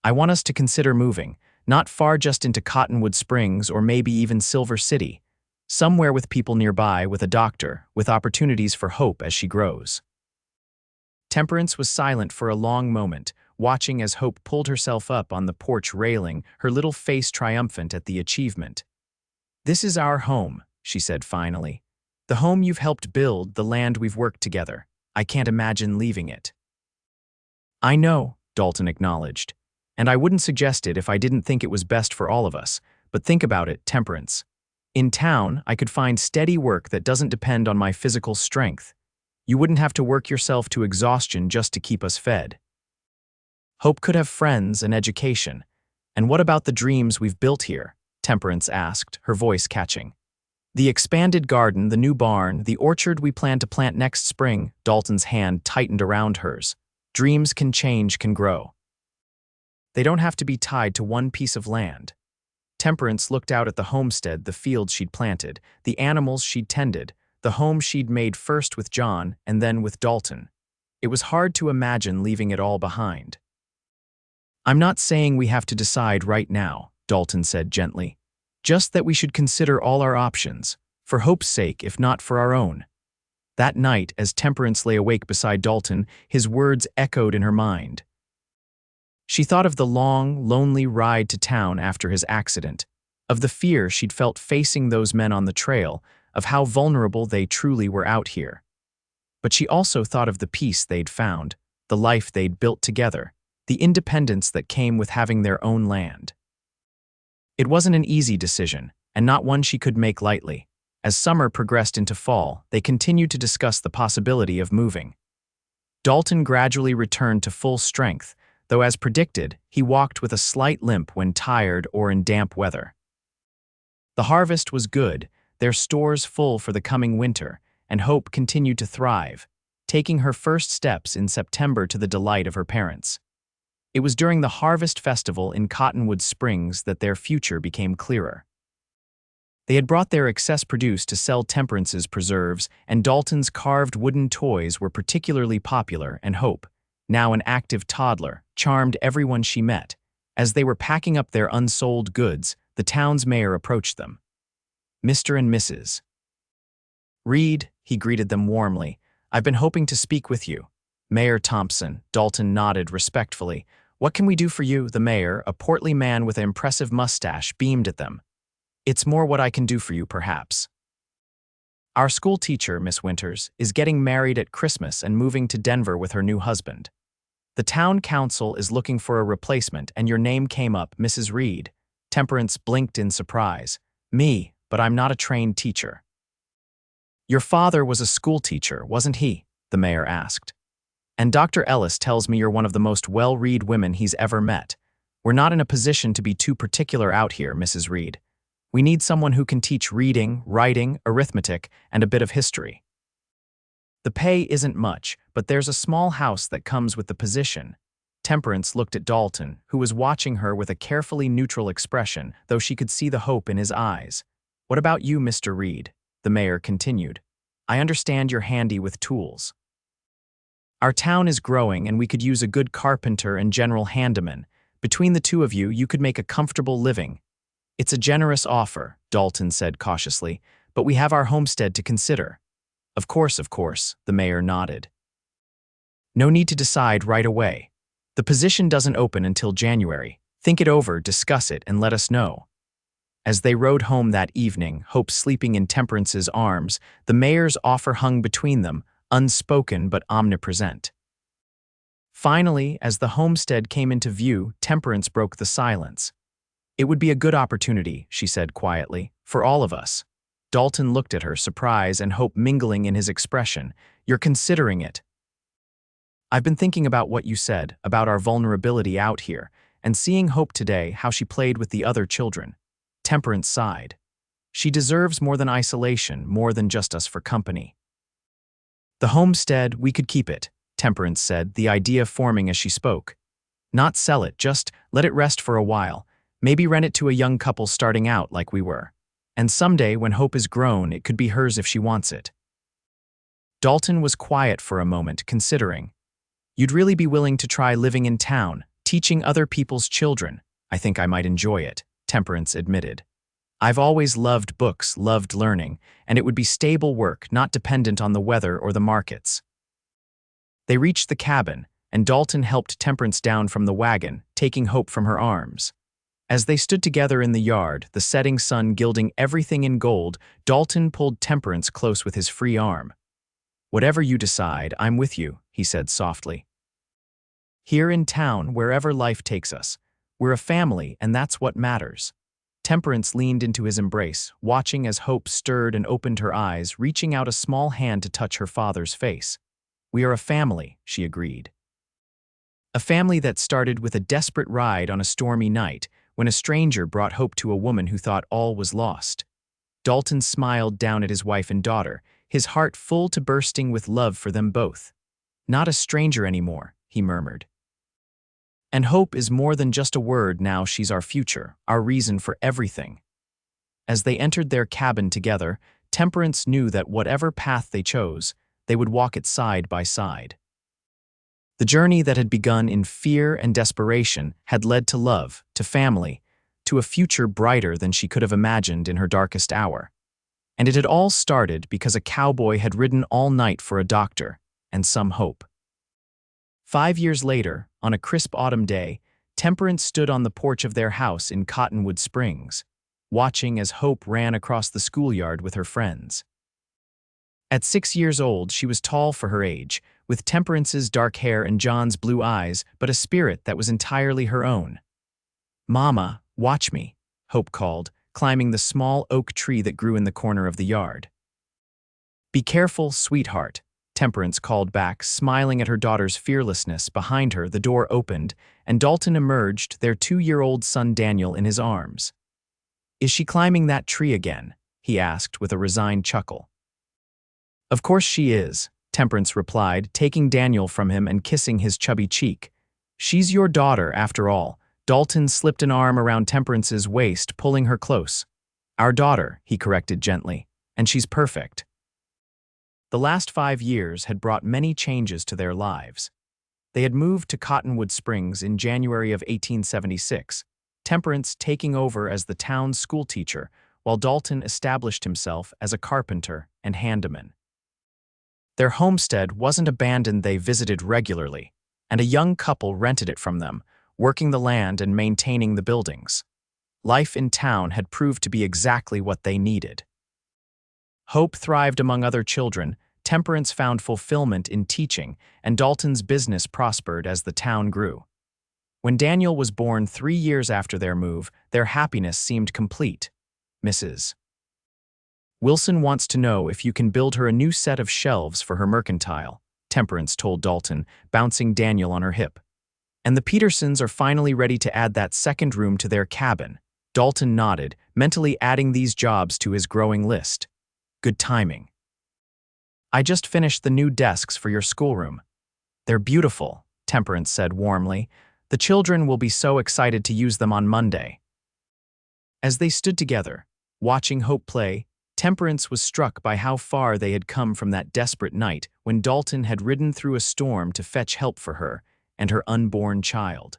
"I want us to consider moving, not far, just into Cottonwood Springs or maybe even Silver City. Somewhere with people nearby, with a doctor, with opportunities for Hope as she grows." Temperance was silent for a long moment, watching as Hope pulled herself up on the porch railing, her little face triumphant at the achievement. "This is our home," she said finally. "The home you've helped build, the land we've worked together. I can't imagine leaving it." "I know," Dalton acknowledged, "and I wouldn't suggest it if I didn't think it was best for all of us. But think about it, Temperance. In town, I could find steady work that doesn't depend on my physical strength. You wouldn't have to work yourself to exhaustion just to keep us fed. Hope could have friends and education. And what about the dreams we've built here?" Temperance asked, her voice catching. "The expanded garden, the new barn, the orchard we plan to plant next spring." Dalton's hand tightened around hers. "Dreams can change, can grow. They don't have to be tied to one piece of land." Temperance looked out at the homestead, the fields she'd planted, the animals she'd tended, the home she'd made first with John and then with Dalton. It was hard to imagine leaving it all behind. "I'm not saying we have to decide right now," Dalton said gently. "Just that we should consider all our options, for Hope's sake if not for our own." That night, as Temperance lay awake beside Dalton, his words echoed in her mind. She thought of the long, lonely ride to town after his accident, of the fear she'd felt facing those men on the trail, of how vulnerable they truly were out here. But she also thought of the peace they'd found, the life they'd built together, the independence that came with having their own land. It wasn't an easy decision, and not one she could make lightly. As summer progressed into fall, they continued to discuss the possibility of moving. Dalton gradually returned to full strength, though as predicted, he walked with a slight limp when tired or in damp weather. The harvest was good, their stores full for the coming winter, and Hope continued to thrive, taking her first steps in September to the delight of her parents. It was during the Harvest Festival in Cottonwood Springs that their future became clearer. They had brought their excess produce to sell Temperance's preserves, and Dalton's carved wooden toys were particularly popular, and Hope, now an active toddler, charmed everyone she met. As they were packing up their unsold goods, the town's mayor approached them. "Mr. and Mrs. Reid," he greeted them warmly. "I've been hoping to speak with you." "Mayor Thompson," Dalton nodded respectfully. "What can we do for you?" The mayor, a portly man with an impressive mustache, beamed at them. "It's more what I can do for you, perhaps. Our school teacher, Miss Winters, is getting married at Christmas and moving to Denver with her new husband. The town council is looking for a replacement, and your name came up, Mrs. Reid." Temperance blinked in surprise. "Me, but I'm not a trained teacher." "Your father was a school teacher, wasn't he?" the mayor asked. "And Dr. Ellis tells me you're one of the most well-read women he's ever met. We're not in a position to be too particular out here, Mrs. Reid. We need someone who can teach reading, writing, arithmetic, and a bit of history. The pay isn't much, but there's a small house that comes with the position." Temperance looked at Dalton, who was watching her with a carefully neutral expression, though she could see the hope in his eyes. "What about you, Mr. Reid?" the mayor continued. "I understand you're handy with tools. Our town is growing and we could use a good carpenter and general handyman. Between the two of you, you could make a comfortable living." "It's a generous offer," Dalton said cautiously, "but we have our homestead to consider." Of course," the mayor nodded. "No need to decide right away. The position doesn't open until January. Think it over, discuss it, and let us know." As they rode home that evening, Hope sleeping in Temperance's arms, the mayor's offer hung between them, unspoken but omnipresent. Finally, as the homestead came into view, Temperance broke the silence. "It would be a good opportunity," she said quietly, "for all of us. Dalton looked at her, surprise and hope mingling in his expression. "You're considering it." "I've been thinking about what you said, about our vulnerability out here, and seeing Hope today, how she played with the other children." Temperance sighed. "She deserves more than isolation, more than just us for company." "The homestead, we could keep it," Temperance said, the idea forming as she spoke. "Not sell it, just let it rest for a while. Maybe rent it to a young couple starting out like we were. And someday, when Hope is grown, it could be hers if she wants it." Dalton was quiet for a moment, considering. "You'd really be willing to try living in town, teaching other people's children?" "I think I might enjoy it," Temperance admitted. "I've always loved books, loved learning, and it would be stable work, not dependent on the weather or the markets." They reached the cabin, and Dalton helped Temperance down from the wagon, taking Hope from her arms. As they stood together in the yard, the setting sun gilding everything in gold, Dalton pulled Temperance close with his free arm. "Whatever you decide, I'm with you," he said softly. "Here in town, wherever life takes us, we're a family, and that's what matters." Temperance leaned into his embrace, watching as Hope stirred and opened her eyes, reaching out a small hand to touch her father's face. "We are a family," she agreed. A family that started with a desperate ride on a stormy night, when a stranger brought hope to a woman who thought all was lost. Dalton smiled down at his wife and daughter, his heart full to bursting with love for them both. "Not a stranger anymore," he murmured. "And hope is more than just a word now. She's our future, our reason for everything." As they entered their cabin together, Temperance knew that whatever path they chose, they would walk it side by side. The journey that had begun in fear and desperation had led to love, to family, to a future brighter than she could have imagined in her darkest hour. And it had all started because a cowboy had ridden all night for a doctor and some hope. 5 years later, on a crisp autumn day, Temperance stood on the porch of their house in Cottonwood Springs, watching as Hope ran across the schoolyard with her friends. At 6 years old, she was tall for her age, with Temperance's dark hair and John's blue eyes, but a spirit that was entirely her own. "Mama, watch me," Hope called, climbing the small oak tree that grew in the corner of the yard. "Be careful, sweetheart," Temperance called back, smiling at her daughter's fearlessness. Behind her, the door opened, and Dalton emerged, their 2-year-old son Daniel in his arms. "Is she climbing that tree again?" he asked with a resigned chuckle. "Of course she is," Temperance replied, taking Daniel from him and kissing his chubby cheek. "She's your daughter, after all." Dalton slipped an arm around Temperance's waist, pulling her close. "Our daughter," he corrected gently, "and she's perfect." The last 5 years had brought many changes to their lives. They had moved to Cottonwood Springs in January of 1876, Temperance taking over as the town's schoolteacher, while Dalton established himself as a carpenter and handyman. Their homestead wasn't abandoned. They visited regularly, and a young couple rented it from them, working the land and maintaining the buildings. Life in town had proved to be exactly what they needed. Hope thrived among other children, Temperance found fulfillment in teaching, and Dalton's business prospered as the town grew. When Daniel was born 3 years after their move, their happiness seemed complete. "Mrs. Wilson wants to know if you can build her a new set of shelves for her mercantile," Temperance told Dalton, bouncing Daniel on her hip. "And the Petersons are finally ready to add that second room to their cabin." Dalton nodded, mentally adding these jobs to his growing list. "Good timing." "I just finished the new desks for your schoolroom." "They're beautiful," Temperance said warmly. "The children will be so excited to use them on Monday." As they stood together, watching Hope play, Temperance was struck by how far they had come from that desperate night when Dalton had ridden through a storm to fetch help for her and her unborn child.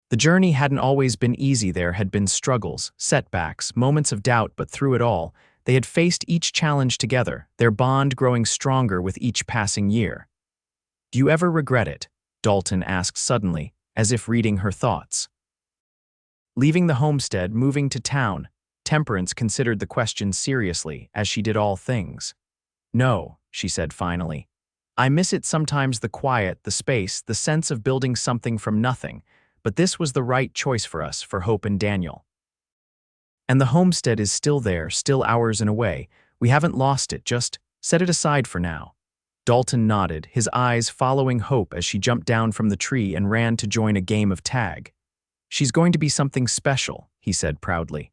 The journey hadn't always been easy. There had been struggles, setbacks, moments of doubt, but through it all, they had faced each challenge together, their bond growing stronger with each passing year. "Do you ever regret it?" Dalton asked suddenly, as if reading her thoughts. Leaving the homestead, moving to town, Temperance considered the question seriously, as she did all things. "No," she said finally. "I miss it sometimes, the quiet, the space, the sense of building something from nothing, but this was the right choice for us, for Hope and Daniel." And the homestead is still there, still ours in a way. We haven't lost it, just set it aside for now. Dalton nodded, his eyes following Hope as she jumped down from the tree and ran to join a game of tag. She's going to be something special, he said proudly.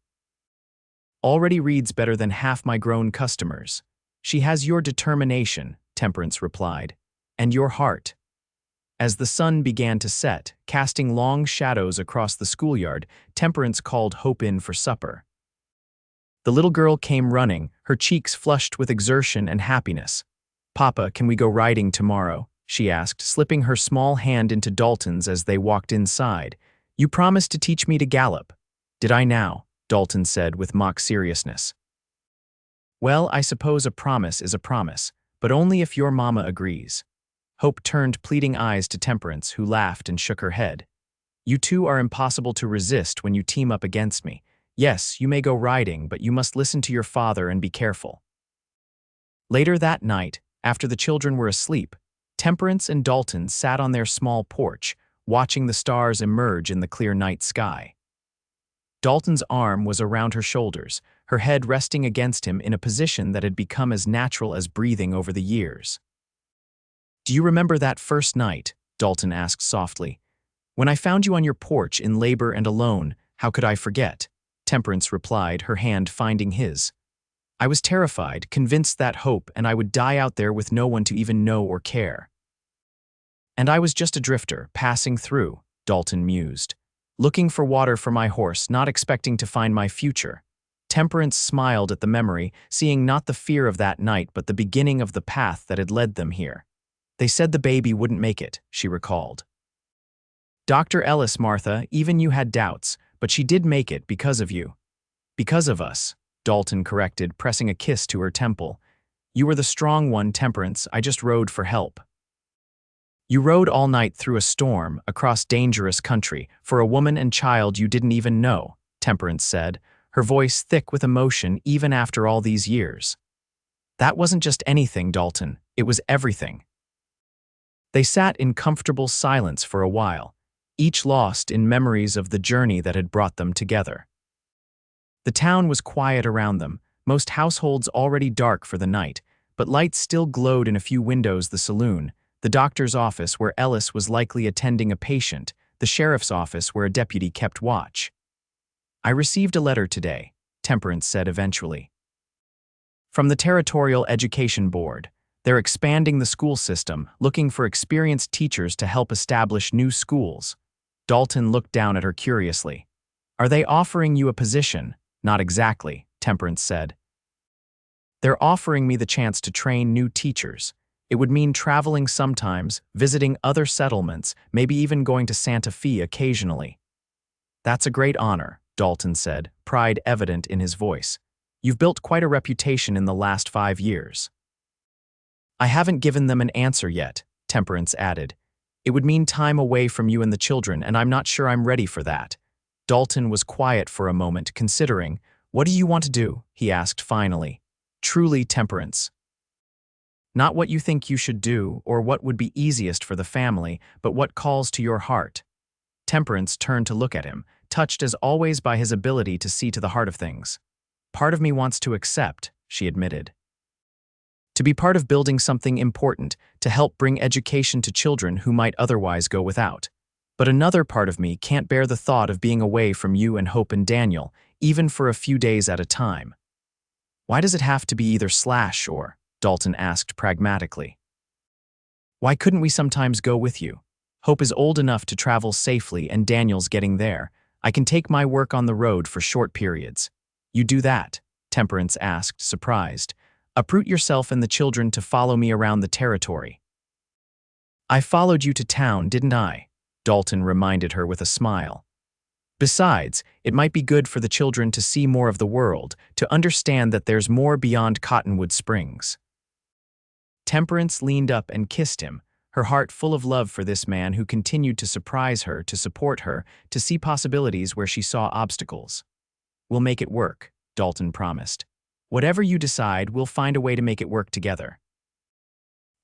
Already reads better than half my grown customers. She has your determination, Temperance replied, and your heart. As the sun began to set, casting long shadows across the schoolyard, Temperance called Hope in for supper. The little girl came running, her cheeks flushed with exertion and happiness. "Papa, can we go riding tomorrow?" she asked, slipping her small hand into Dalton's as they walked inside. "You promised to teach me to gallop." "Did I now?" Dalton said with mock seriousness. "Well, I suppose a promise is a promise, but only if your mama agrees." Hope turned pleading eyes to Temperance, who laughed and shook her head. "You two are impossible to resist when you team up against me. Yes, you may go riding, but you must listen to your father and be careful." Later that night, after the children were asleep, Temperance and Dalton sat on their small porch, watching the stars emerge in the clear night sky. Dalton's arm was around her shoulders, her head resting against him in a position that had become as natural as breathing over the years. "Do you remember that first night?" Dalton asked softly. "When I found you on your porch in labor and alone, how could I forget?" Temperance replied, her hand finding his. "I was terrified, convinced that Hope and I would die out there with no one to even know or care. And I was just a drifter, passing through," Dalton mused. "Looking for water for my horse, not expecting to find my future." Temperance smiled at the memory, seeing not the fear of that night but the beginning of the path that had led them here. "They said the baby wouldn't make it," she recalled. "Dr. Ellis, Martha, even you had doubts, but she did make it because of you." "Because of us," Dalton corrected, pressing a kiss to her temple. "You were the strong one, Temperance. I just rode for help." "You rode all night through a storm, across dangerous country, for a woman and child you didn't even know," Temperance said, her voice thick with emotion even after all these years. "That wasn't just anything, Dalton. It was everything." They sat in comfortable silence for a while, each lost in memories of the journey that had brought them together. The town was quiet around them, most households already dark for the night, but lights still glowed in a few windows: the saloon, the doctor's office where Ellis was likely attending a patient, the sheriff's office where a deputy kept watch. "I received a letter today," Temperance said eventually. "From the Territorial Education Board. They're expanding the school system, looking for experienced teachers to help establish new schools." Dalton looked down at her curiously. "Are they offering you a position?" "Not exactly," Temperance said. "They're offering me the chance to train new teachers. It would mean traveling sometimes, visiting other settlements, maybe even going to Santa Fe occasionally." "That's a great honor," Dalton said, pride evident in his voice. "You've built quite a reputation in the last 5 years." "I haven't given them an answer yet," Temperance added. "It would mean time away from you and the children, and I'm not sure I'm ready for that." Dalton was quiet for a moment, considering. "What do you want to do?" he asked finally. "Truly, Temperance. Not what you think you should do or what would be easiest for the family, but what calls to your heart." Temperance turned to look at him, touched as always by his ability to see to the heart of things. "Part of me wants to accept," she admitted. "To be part of building something important, to help bring education to children who might otherwise go without. But another part of me can't bear the thought of being away from you and Hope and Daniel, even for a few days at a time." "Why does it have to be either slash or?" Dalton asked pragmatically. "Why couldn't we sometimes go with you? Hope is old enough to travel safely and Daniel's getting there. I can take my work on the road for short periods." "You do that?" Temperance asked, surprised. "Uproot yourself and the children to follow me around the territory." "I followed you to town, didn't I?" Dalton reminded her with a smile. "Besides, it might be good for the children to see more of the world, to understand that there's more beyond Cottonwood Springs." Temperance leaned up and kissed him, her heart full of love for this man who continued to surprise her, to support her, to see possibilities where she saw obstacles. "We'll make it work," Dalton promised. "Whatever you decide, we'll find a way to make it work together."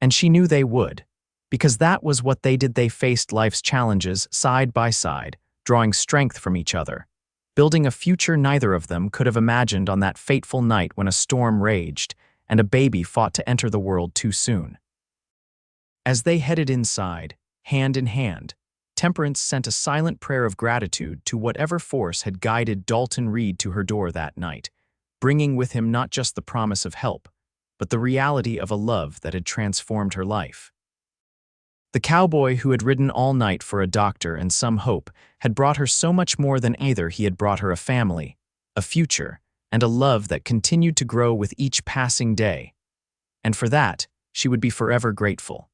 And she knew they would, because that was what they did. They faced life's challenges side by side, drawing strength from each other, building a future neither of them could have imagined on that fateful night when a storm raged and a baby fought to enter the world too soon. As they headed inside, hand in hand, Temperance sent a silent prayer of gratitude to whatever force had guided Dalton Reid to her door that night, bringing with him not just the promise of help, but the reality of a love that had transformed her life. The cowboy who had ridden all night for a doctor and some hope had brought her so much more than either. He had brought her a family, a future, and a love that continued to grow with each passing day. And for that, she would be forever grateful.